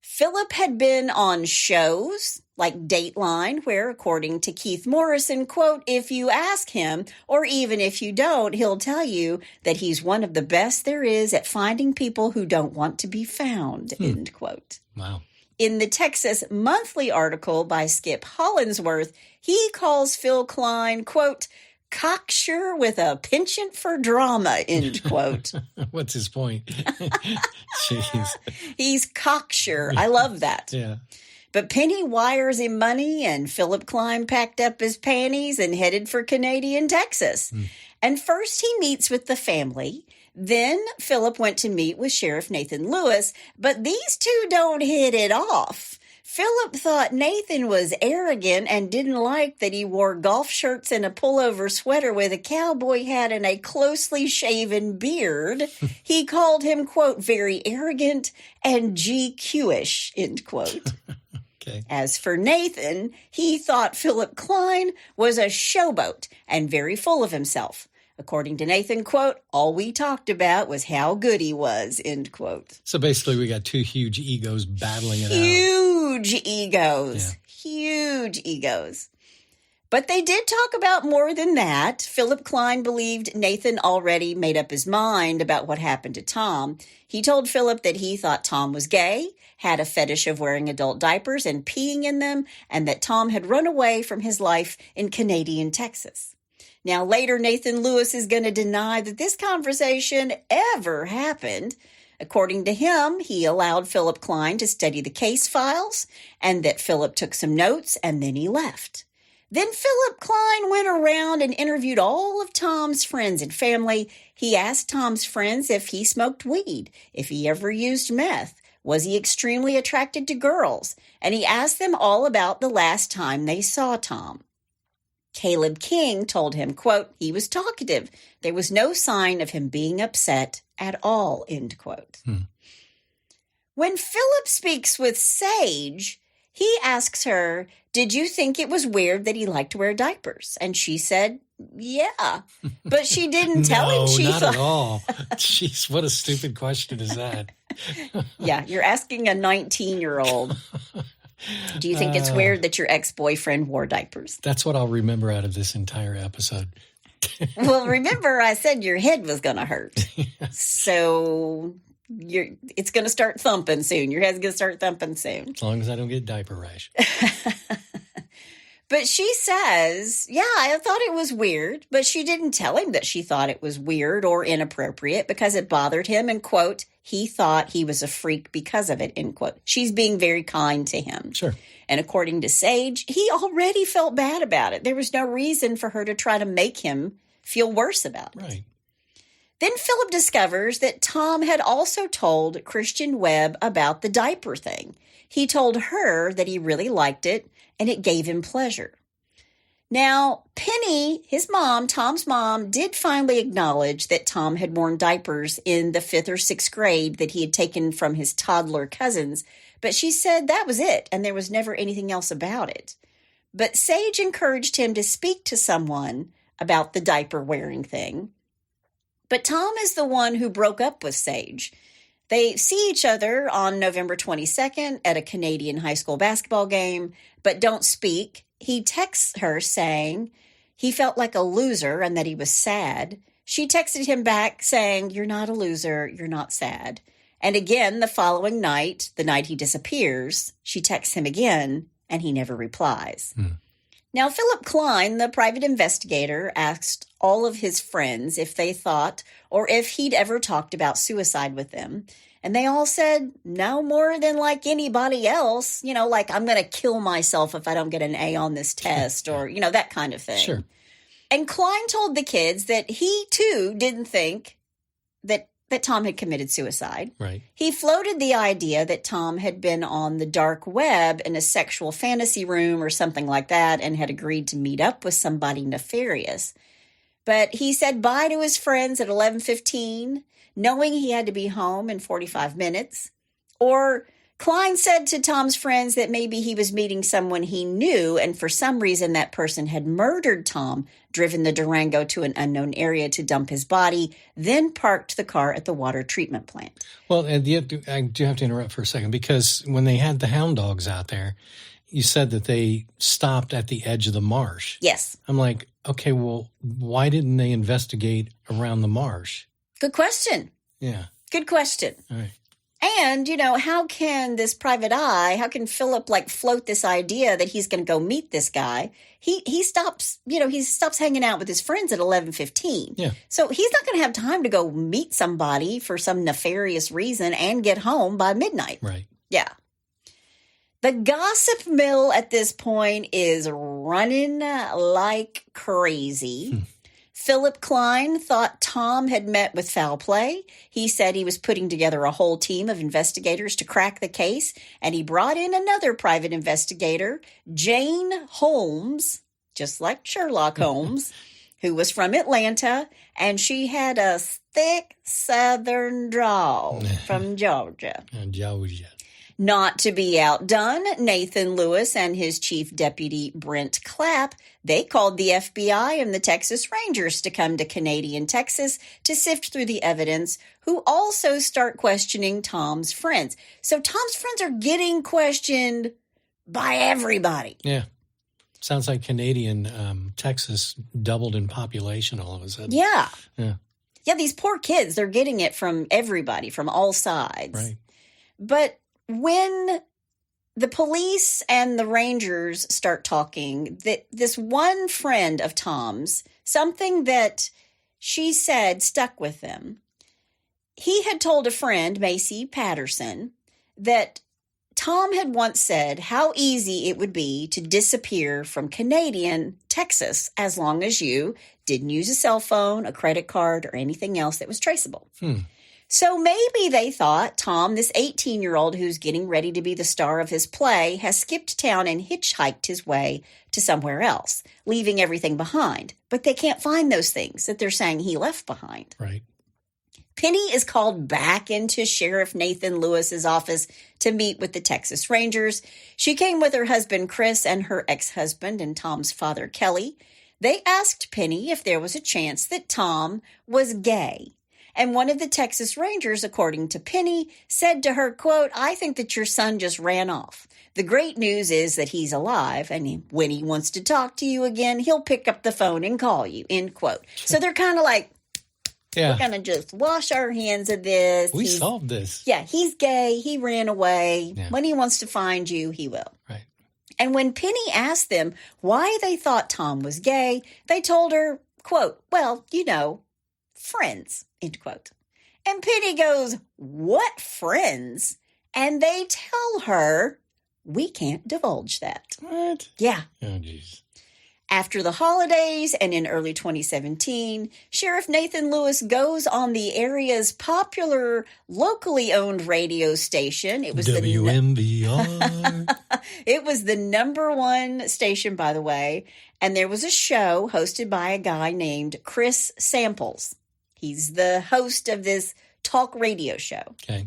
Philip had been on shows like Dateline, where, according to Keith Morrison, quote, if you ask him, or even if you don't, he'll tell you that he's one of the best there is at finding people who don't want to be found, end quote. Wow. In the Texas Monthly article by Skip Hollinsworth, he calls Phil Klein, quote, cocksure with a penchant for drama, end quote. What's his point? Jeez. He's cocksure. I love that. Yeah. But Penny wires him money, and Philip Klein packed up his panties and headed for Canadian, Texas. And first he meets with the family. Then Philip went to meet with Sheriff Nathan Lewis, but these two don't hit it off. Philip thought Nathan was arrogant and didn't like that he wore golf shirts and a pullover sweater with a cowboy hat and a closely shaven beard. He called him, quote, very arrogant and GQ-ish, end quote. Okay. As for Nathan, he thought Philip Klein was a showboat and very full of himself. According to Nathan, quote, all we talked about was how good he was, end quote. So basically we got two huge egos battling it out. Huge egos. Yeah. Huge egos. But they did talk about more than that. Philip Klein believed Nathan already made up his mind about what happened to Tom. He told Philip that he thought Tom was gay, had a fetish of wearing adult diapers and peeing in them, and that Tom had run away from his life in Canadian, Texas. Now, later, Nathan Lewis is going to deny that this conversation ever happened. According to him, he allowed Philip Klein to study the case files and that Philip took some notes and then he left. Then Philip Klein went around and interviewed all of Tom's friends and family. He asked Tom's friends if he smoked weed, if he ever used meth, was he extremely attracted to girls, and he asked them all about the last time they saw Tom. Caleb King told him, quote, he was talkative. There was no sign of him being upset at all, end quote. When Philip speaks with Sage, he asks her, did you think it was weird that he liked to wear diapers? And she said, yeah, but she didn't tell him she not thought. At all. Jeez, what a stupid question is that? Yeah, you're asking a 19-year-old. Do you think it's weird that your ex-boyfriend wore diapers? That's what I'll remember out of this entire episode. Well, remember I said your head was going to hurt. So it's going to start thumping soon. Your head's going to start thumping soon. As long as I don't get diaper rash. But she says, yeah, I thought it was weird, but she didn't tell him that she thought it was weird or inappropriate because it bothered him, and, quote, he thought he was a freak because of it, end quote. She's being very kind to him. Sure. And according to Sage, he already felt bad about it. There was no reason for her to try to make him feel worse about it. Right. Then Philip discovers that Tom had also told Christian Webb about the diaper thing. He told her that he really liked it, and it gave him pleasure. Now, Penny, his mom, Tom's mom, did finally acknowledge that Tom had worn diapers in the 5th or 6th grade that he had taken from his toddler cousins, but she said that was it, and there was never anything else about it. But Sage encouraged him to speak to someone about the diaper wearing thing. But Tom is the one who broke up with Sage. They see each other on November 22nd at a Canadian high school basketball game, but don't speak. He texts her saying he felt like a loser and that he was sad. She texted him back saying, you're not a loser, you're not sad. And again, the following night, the night he disappears, she texts him again, and he never replies. Now, Philip Klein, the private investigator, asked all of his friends if they thought or if he'd ever talked about suicide with them. And they all said no more than like anybody else, like I'm going to kill myself if I don't get an A on this test or, that kind of thing. Sure. And Klein told the kids that he, too, didn't think that Tom had committed suicide. Right. He floated the idea that Tom had been on the dark web in a sexual fantasy room or something like that and had agreed to meet up with somebody nefarious. But he said bye to his friends at 11:15, knowing he had to be home in 45 minutes. Or Klein said to Tom's friends that maybe he was meeting someone he knew, and for some reason that person had murdered Tom, driven the Durango to an unknown area to dump his body, then parked the car at the water treatment plant. Well, I do have to interrupt for a second, because when they had the hound dogs out there, you said that they stopped at the edge of the marsh. Yes. I'm like, okay, well, why didn't they investigate around the marsh? Good question. Yeah. Good question. All right. And, how can this private eye, how can Philip float this idea that he's going to go meet this guy? He stops, he stops hanging out with his friends at 11:15. Yeah. So he's not going to have time to go meet somebody for some nefarious reason and get home by midnight. Right. Yeah. The gossip mill at this point is running like crazy. Philip Klein thought Tom had met with foul play. He said he was putting together a whole team of investigators to crack the case, and he brought in another private investigator, Jane Holmes, just like Sherlock Holmes, who was from Atlanta, and she had a thick southern drawl from Georgia. Georgia. Not to be outdone, Nathan Lewis and his chief deputy, Brent Clapp, they called the FBI and the Texas Rangers to come to Canadian Texas to sift through the evidence, who also start questioning Tom's friends. So Tom's friends are getting questioned by everybody. Yeah. Sounds like Canadian Texas doubled in population all of a sudden. Yeah. Yeah. Yeah, these poor kids, they're getting it from everybody, from all sides. Right. But when the police and the Rangers start talking, that this one friend of Tom's, something that she said stuck with them. He had told a friend, Macy Patterson, that Tom had once said how easy it would be to disappear from Canadian Texas as long as you didn't use a cell phone, a credit card, or anything else that was traceable. So maybe they thought Tom, this 18-year-old who's getting ready to be the star of his play, has skipped town and hitchhiked his way to somewhere else, leaving everything behind. But they can't find those things that they're saying he left behind. Right. Penny is called back into Sheriff Nathan Lewis's office to meet with the Texas Rangers. She came with her husband, Chris, and her ex-husband and Tom's father, Kelly. They asked Penny if there was a chance that Tom was gay. And one of the Texas Rangers, according to Penny, said to her, quote, "I think that your son just ran off. The great news is that he's alive, and when he wants to talk to you again, he'll pick up the phone and call you," end quote. So they're kind of like, we're going to just wash our hands of this. We solved this. Yeah, he's gay. He ran away. Yeah. When he wants to find you, he will. Right. And when Penny asked them why they thought Tom was gay, they told her, quote, "Well, friends," end quote. And Penny goes, "What friends?" And they tell her, "We can't divulge that." What? Yeah. Oh, jeez. After the holidays and in early 2017, Sheriff Nathan Lewis goes on the area's popular locally owned radio station. It was WMBR. It was the number one station, by the way. And there was a show hosted by a guy named Chris Samples. He's the host of this talk radio show. Okay.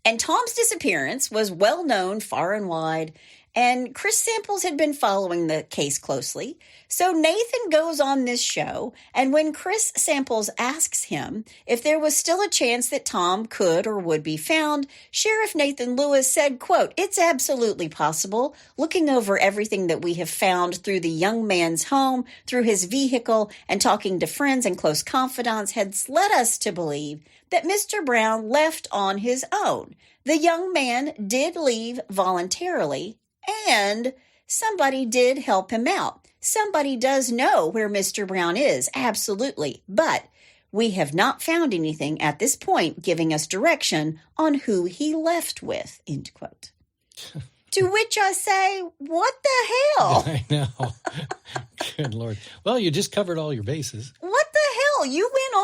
And Tom's disappearance was well known far and wide, and Chris Samples had been following the case closely. So Nathan goes on this show, and when Chris Samples asks him if there was still a chance that Tom could or would be found, Sheriff Nathan Lewis said, quote, "It's absolutely possible. Looking over everything that we have found through the young man's home, through his vehicle, and talking to friends and close confidants has led us to believe that Mr. Brown left on his own. The young man did leave voluntarily, and somebody did help him out. Somebody does know where Mr. Brown is, absolutely. But we have not found anything at this point giving us direction on who he left with," end quote. To which I say, what the hell? I know. Good Lord. Well, you just covered all your bases. What the hell? You went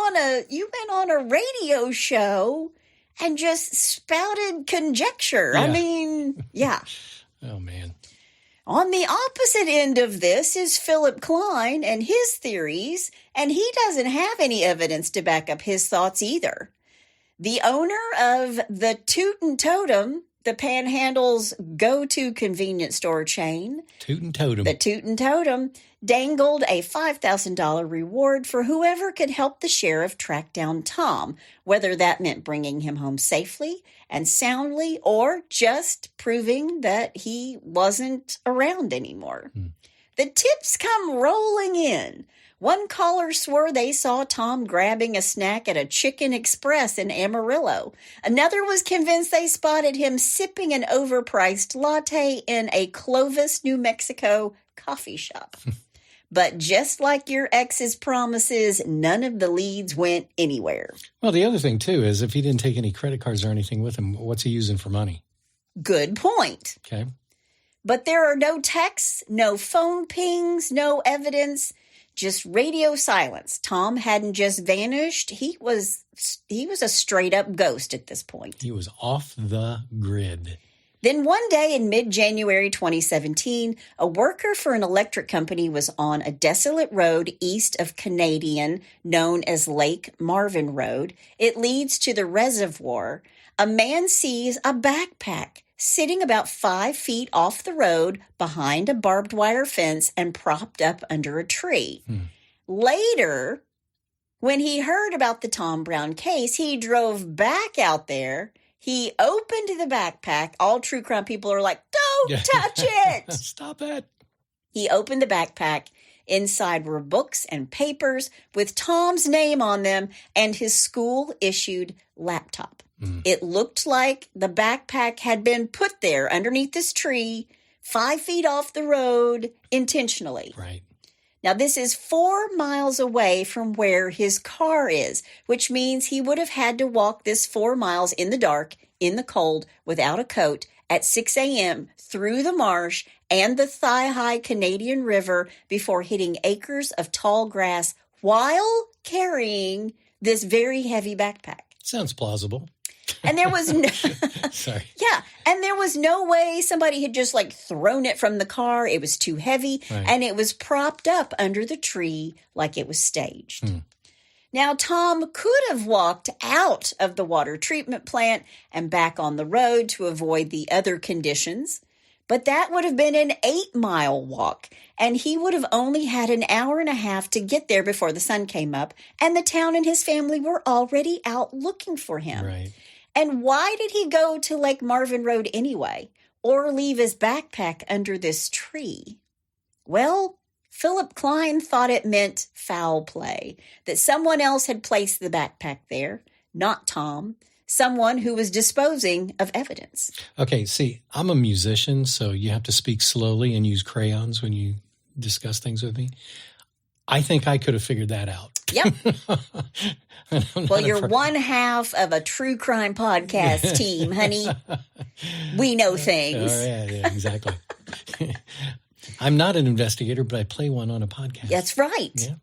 on a radio show and just spouted conjecture. Yeah. I mean, yeah. Oh, man. On the opposite end of this is Philip Klein and his theories, and he doesn't have any evidence to back up his thoughts either. The owner of the Toot and Totem the Panhandle's go-to convenience store chain, Toot and Totem, the Toot and Totem, dangled a $5,000 reward for whoever could help the sheriff track down Tom, whether that meant bringing him home safely and soundly or just proving that he wasn't around anymore. The tips come rolling in. One caller swore they saw Tom grabbing a snack at a Chicken Express in Amarillo. Another was convinced they spotted him sipping an overpriced latte in a Clovis, New Mexico coffee shop. But just like your ex's promises, none of the leads went anywhere. Well, the other thing, too, is if he didn't take any credit cards or anything with him, what's he using for money? Good point. Okay. But there are no texts, no phone pings, no evidence, just radio silence. Tom hadn't just vanished. He was a straight-up ghost at this point. He was off the grid. Then one day in mid-January 2017, a worker for an electric company was on a desolate road east of Canadian, known as Lake Marvin Road. It leads to the reservoir. A man sees a backpack sitting about 5 feet off the road behind a barbed wire fence and propped up under a tree. Later, when he heard about the Tom Brown case, he drove back out there. He opened the backpack. All true crime people are like, don't touch it. Stop it. He opened the backpack. Inside were books and papers with Tom's name on them and his school-issued laptop. It looked like the backpack had been put there underneath this tree, 5 feet off the road, intentionally. Right. Now, this is 4 miles away from where his car is, which means he would have had to walk this 4 miles in the dark, in the cold, without a coat, at 6 a.m. through the marsh and the thigh-high Canadian River before hitting acres of tall grass while carrying this very heavy backpack. Sounds plausible. And there was no... Sorry. Yeah, and there was no way somebody had just thrown it from the car. It was too heavy, right. And it was propped up under the tree like it was staged. Now, Tom could have walked out of the water treatment plant and back on the road to avoid the other conditions, but that would have been an 8-mile walk, and he would have only had an hour and a half to get there before the sun came up, and the town and his family were already out looking for him. Right. And why did he go to Lake Marvin Road anyway, or leave his backpack under this tree? Well, Philip Klein thought it meant foul play, that someone else had placed the backpack there, not Tom, someone who was disposing of evidence. Okay, see, I'm a musician, so you have to speak slowly and use crayons when you discuss things with me. I think I could have figured that out. Yep. Well, you're one half of a true crime podcast team, honey. We know things. Yeah, exactly. I'm not an investigator, but I play one on a podcast. That's right. Yeah.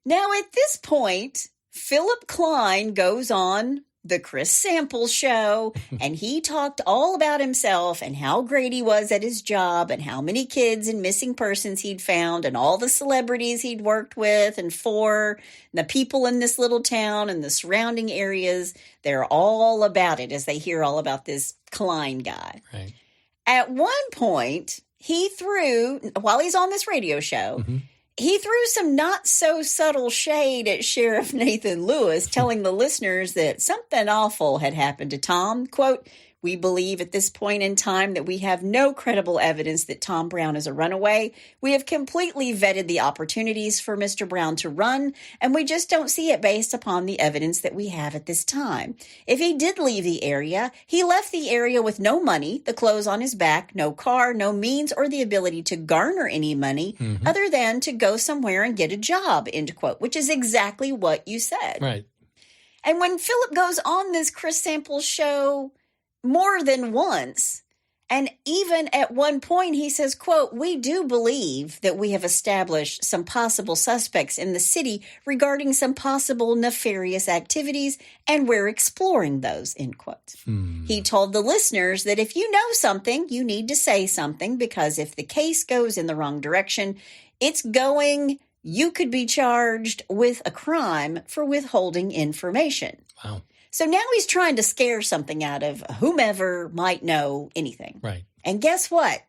Now, at this point, Philip Klein goes on the Chris Samples show, and he talked all about himself and how great he was at his job and how many kids and missing persons he'd found and all the celebrities he'd worked with and for, and the people in this little town and the surrounding areas. They're all about it as they hear all about this Klein guy. Right. At one point, while he's on this radio show, he threw some not-so-subtle shade at Sheriff Nathan Lewis, telling the listeners that something awful had happened to Tom. Quote, "We believe at this point in time that we have no credible evidence that Tom Brown is a runaway. We have completely vetted the opportunities for Mr. Brown to run, and we just don't see it based upon the evidence that we have at this time. If he did leave the area, he left the area with no money, the clothes on his back, no car, no means or the ability to garner any money other than to go somewhere and get a job," end quote, which is exactly what you said. Right. And when Philip goes on this Chris Samples show more than once, and even at one point he says, quote, "We do believe that we have established some possible suspects in the city regarding some possible nefarious activities, and we're exploring those," end quote. He told the listeners that if you know something, you need to say something, because if the case goes in the wrong direction, you could be charged with a crime for withholding information. Wow. So now he's trying to scare something out of whomever might know anything. Right. And guess what?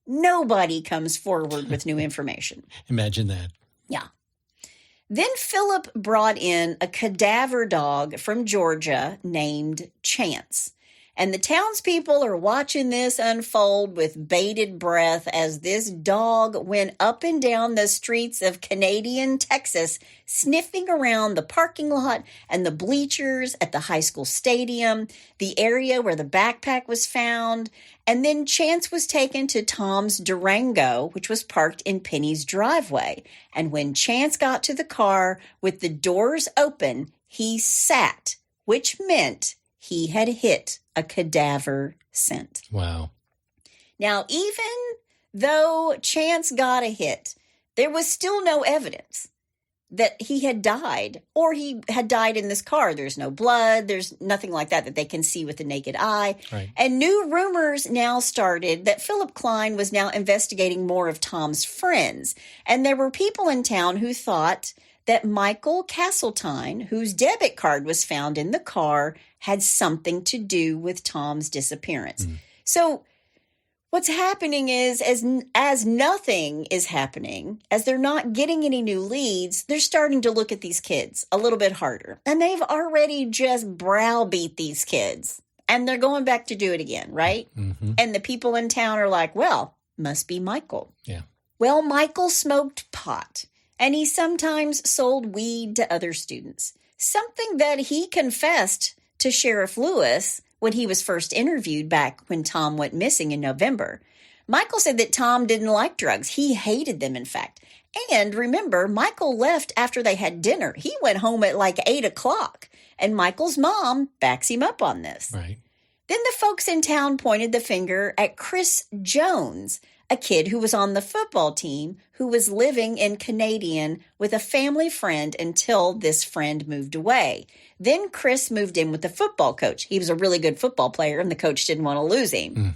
Nobody comes forward with new information. Imagine that. Yeah. Then Philip brought in a cadaver dog from Georgia named Chance. And the townspeople are watching this unfold with bated breath as this dog went up and down the streets of Canadian Texas, sniffing around the parking lot and the bleachers at the high school stadium, the area where the backpack was found. And then Chance was taken to Tom's Durango, which was parked in Penny's driveway. And when Chance got to the car with the doors open, he sat, which meant he had hit a cadaver scent. Wow. Now, even though Chance got a hit, there was still no evidence that he had died or he had died in this car. There's no blood. There's nothing like that they can see with the naked eye. Right. And new rumors now started that Philip Klein was now investigating more of Tom's friends. And there were people in town who thought that Michael Castletine, whose debit card was found in the car, had something to do with Tom's disappearance. So what's happening is, as nothing is happening, as they're not getting any new leads, they're starting to look at these kids a little bit harder. And they've already just browbeat these kids. And they're going back to do it again, right? Mm-hmm. And the people in town are like, well, must be Michael. Yeah. Well, Michael smoked pot. And he sometimes sold weed to other students, something that he confessed to Sheriff Lewis when he was first interviewed back when Tom went missing in November. Michael said that Tom didn't like drugs. He hated them, in fact. And remember, Michael left after they had dinner. He went home at like 8 o'clock, and Michael's mom backs him up on this. Right. Then the folks in town pointed the finger at Chris Jones, a kid who was on the football team who was living in Canadian with a family friend until this friend moved away. Then Chris moved in with the football coach. He was a really good football player, and the coach didn't want to lose him.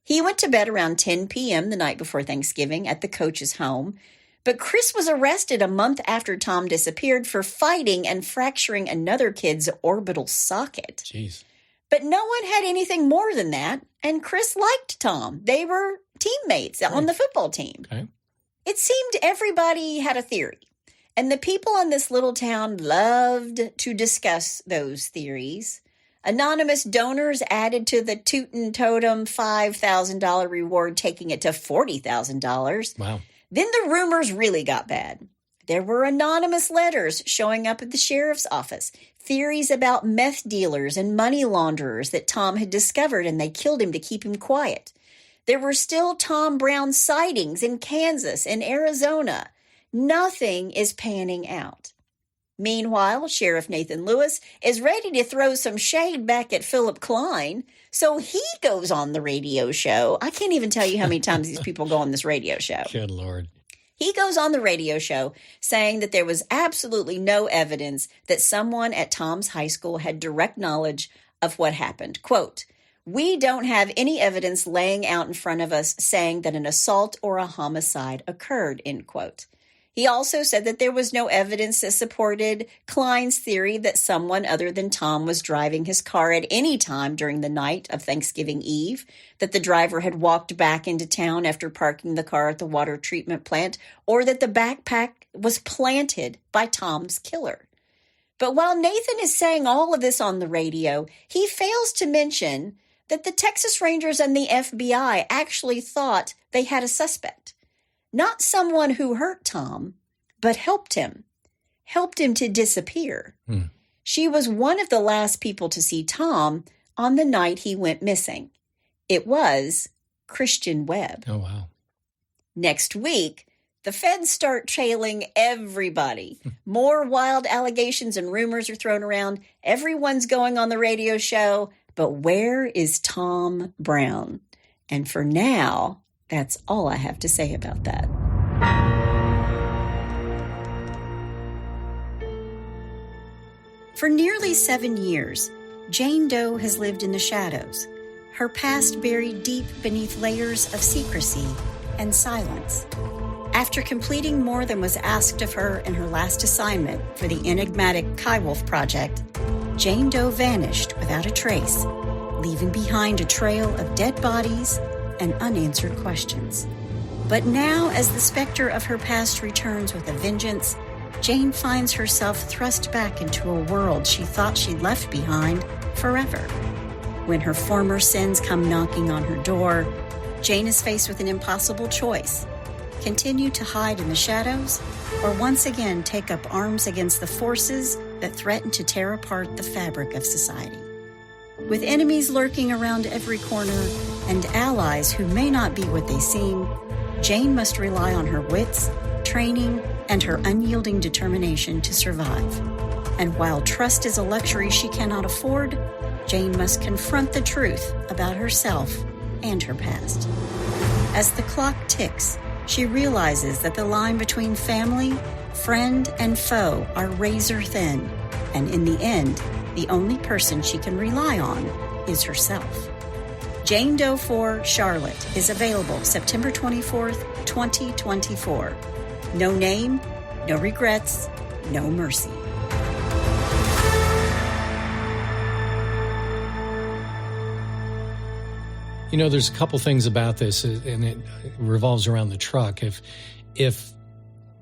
He went to bed around 10 p.m. the night before Thanksgiving at the coach's home. But Chris was arrested a month after Tom disappeared for fighting and fracturing another kid's orbital socket. Jeez. But no one had anything more than that, and Chris liked Tom. They were teammates on the football team. Okay. It seemed everybody had a theory, and the people in this little town loved to discuss those theories. Anonymous donors added to the Tootin' Totem $5,000 reward, taking it to $40,000. Wow. Then the rumors really got bad. There were anonymous letters showing up at the sheriff's office, theories about meth dealers and money launderers that Tom had discovered, and they killed him to keep him quiet. There were still Tom Brown sightings in Kansas and Arizona. Nothing is panning out. Meanwhile, Sheriff Nathan Lewis is ready to throw some shade back at Philip Klein, so he goes on the radio show. I can't even tell you how many times these people go on this radio show. Good Lord. He goes on the radio show saying that there was absolutely no evidence that someone at Tom's high school had direct knowledge of what happened. Quote, "We don't have any evidence laying out in front of us saying that an assault or a homicide occurred," end quote. He also said that there was no evidence that supported Klein's theory that someone other than Tom was driving his car at any time during the night of Thanksgiving Eve, that the driver had walked back into town after parking the car at the water treatment plant, or that the backpack was planted by Tom's killer. But while Nathan is saying all of this on the radio, he fails to mention that the Texas Rangers and the FBI actually thought they had a suspect. Not someone who hurt Tom, but helped him to disappear. She was one of the last people to see Tom on the night he went missing. It was Christian Webb. Oh, wow. Next week, the feds start trailing everybody. More wild allegations and rumors are thrown around. Everyone's going on the radio show. But where is Tom Brown? And for now, that's all I have to say about that. For nearly 7 years, Jane Doe has lived in the shadows, her past buried deep beneath layers of secrecy and silence. After completing more than was asked of her in her last assignment for the enigmatic Kywolf Project, Jane Doe vanished without a trace, leaving behind a trail of dead bodies and unanswered questions. But now, as the specter of her past returns with a vengeance, Jane finds herself thrust back into a world she thought she'd left behind forever. When her former sins come knocking on her door, Jane is faced with an impossible choice: continue to hide in the shadows, or once again take up arms against the forces that threaten to tear apart the fabric of society. With enemies lurking around every corner and allies who may not be what they seem, Jane must rely on her wits, training, and her unyielding determination to survive. And while trust is a luxury she cannot afford, Jane must confront the truth about herself and her past. As the clock ticks, she realizes that the line between family, friend, and foe are razor thin, and in the end, the only person she can rely on is herself. Jane Doe 4 Charlotte is available September 24th, 2024. No name, no regrets, no mercy. You know, there's a couple things about this, and it revolves around the truck. If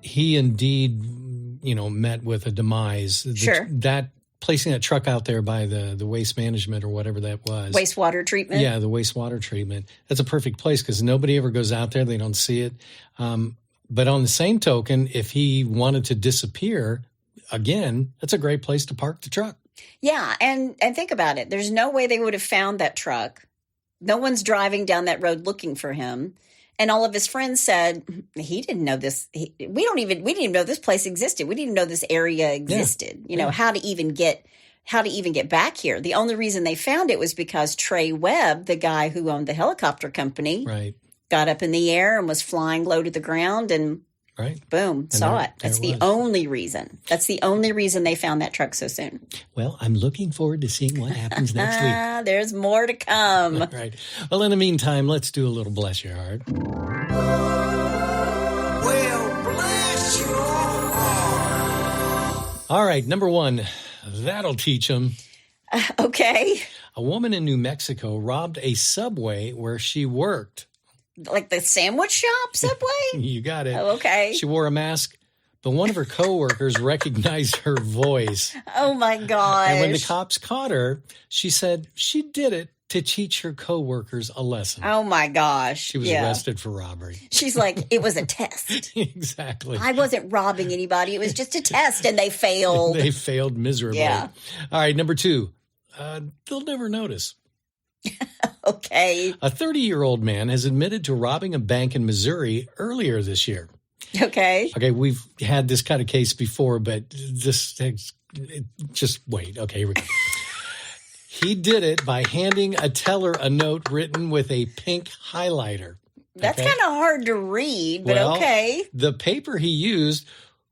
he indeed, met with a demise, Sure. that placing that truck out there by the waste management or whatever that was. Wastewater treatment? Yeah, the wastewater treatment. That's a perfect place because nobody ever goes out there. They don't see it. But on the same token, if he wanted to disappear, again, that's a great place to park the truck. Yeah, and think about it. There's no way they would have found that truck. No one's driving down that road looking for him. And all of his friends said, he didn't know this. We didn't even know this place existed. We didn't even know this area existed. Yeah. How to even get back here. The only reason they found it was because Trey Webb, the guy who owned the helicopter company, right, got up in the air and was flying low to the ground and boom, and saw it. That's the only reason. That's the only reason they found that truck so soon. Well, I'm looking forward to seeing what happens next week. There's more to come. All right. Well, in the meantime, let's do a little Bless Your Heart. Well, bless your heart. All right, number one, that'll teach them. Okay. A woman in New Mexico robbed a Subway where she worked. Like the sandwich shop Subway? You got it. Oh, okay. She wore a mask, but one of her coworkers recognized her voice. Oh, my gosh. And when the cops caught her, she said she did it to teach her coworkers a lesson. Oh, my gosh. She was arrested for robbery. She's like, it was a test. Exactly. I wasn't robbing anybody. It was just a test, and they failed. They failed miserably. Yeah. All right, number two, they'll never notice. Okay. A 30-year-old man has admitted to robbing a bank in Missouri earlier this year. Okay. Okay, we've had this kind of case before, but just wait. Okay, here we go. He did it by handing a teller a note written with a pink highlighter. That's kind of hard to read, but well, okay. The paper he used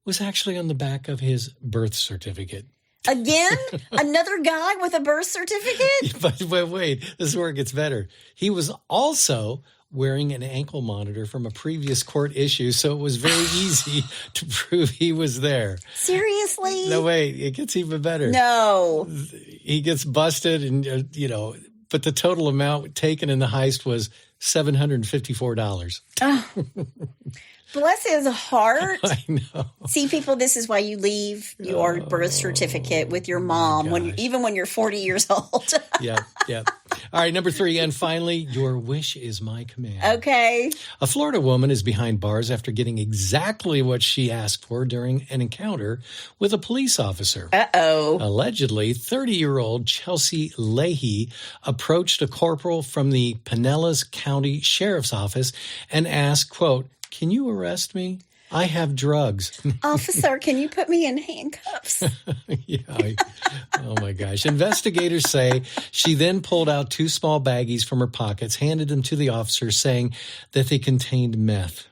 was actually on the back of his birth certificate. Again? Another guy with a birth certificate? But wait, this is where it gets better. He was also wearing an ankle monitor from a previous court issue, so it was very easy to prove he was there. Seriously? No, wait, it gets even better. No. He gets busted and, but the total amount taken in the heist was $754. Oh. Bless his heart. I know. See, people, this is why you leave your birth certificate with your mom, even when you're 40 years old. Yeah. All right, number three, and finally, your wish is my command. Okay. A Florida woman is behind bars after getting exactly what she asked for during an encounter with a police officer. Uh-oh. Allegedly, 30-year-old Chelsea Leahy approached a corporal from the Pinellas County Sheriff's Office and asked, quote, "Can you arrest me? I have drugs." Officer, can you put me in handcuffs? Oh, my gosh. Investigators say she then pulled out two small baggies from her pockets, handed them to the officer, saying that they contained meth.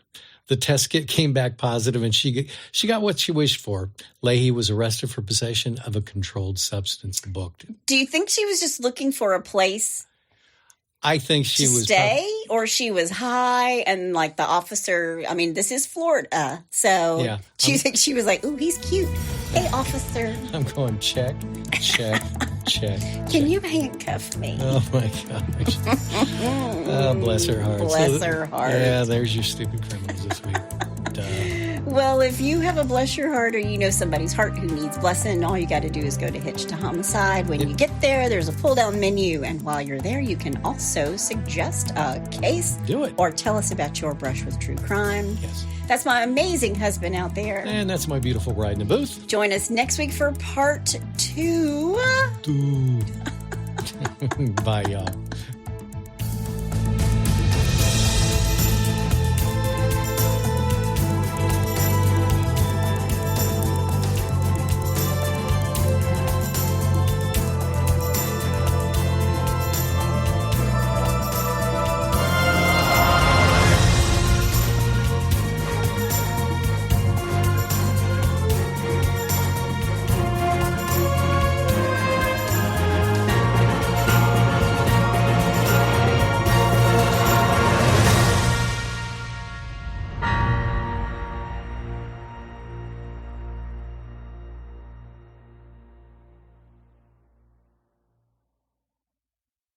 The test kit came back positive, and she got what she wished for. Leahy was arrested for possession of a controlled substance booked. Do you think she was just looking for a place I think she was stay, or she was high and like the officer? I mean, this is Florida, so do you think she was like, "Ooh, he's cute"? Hey, officer. I'm going check. Can you handcuff me? Oh, my gosh. Oh, bless her heart. Bless her heart. Yeah, there's your stupid criminals this week. Duh. Well, if you have a bless your heart or you know somebody's heart who needs blessing, all you got to do is go to Hitch to Homicide. When you get there, there's a pull-down menu. And while you're there, you can also suggest a case. Do it. Or tell us about your brush with true crime. Yes. That's my amazing husband out there. And that's my beautiful bride in the booth. Join us next week for part 2. Bye, y'all.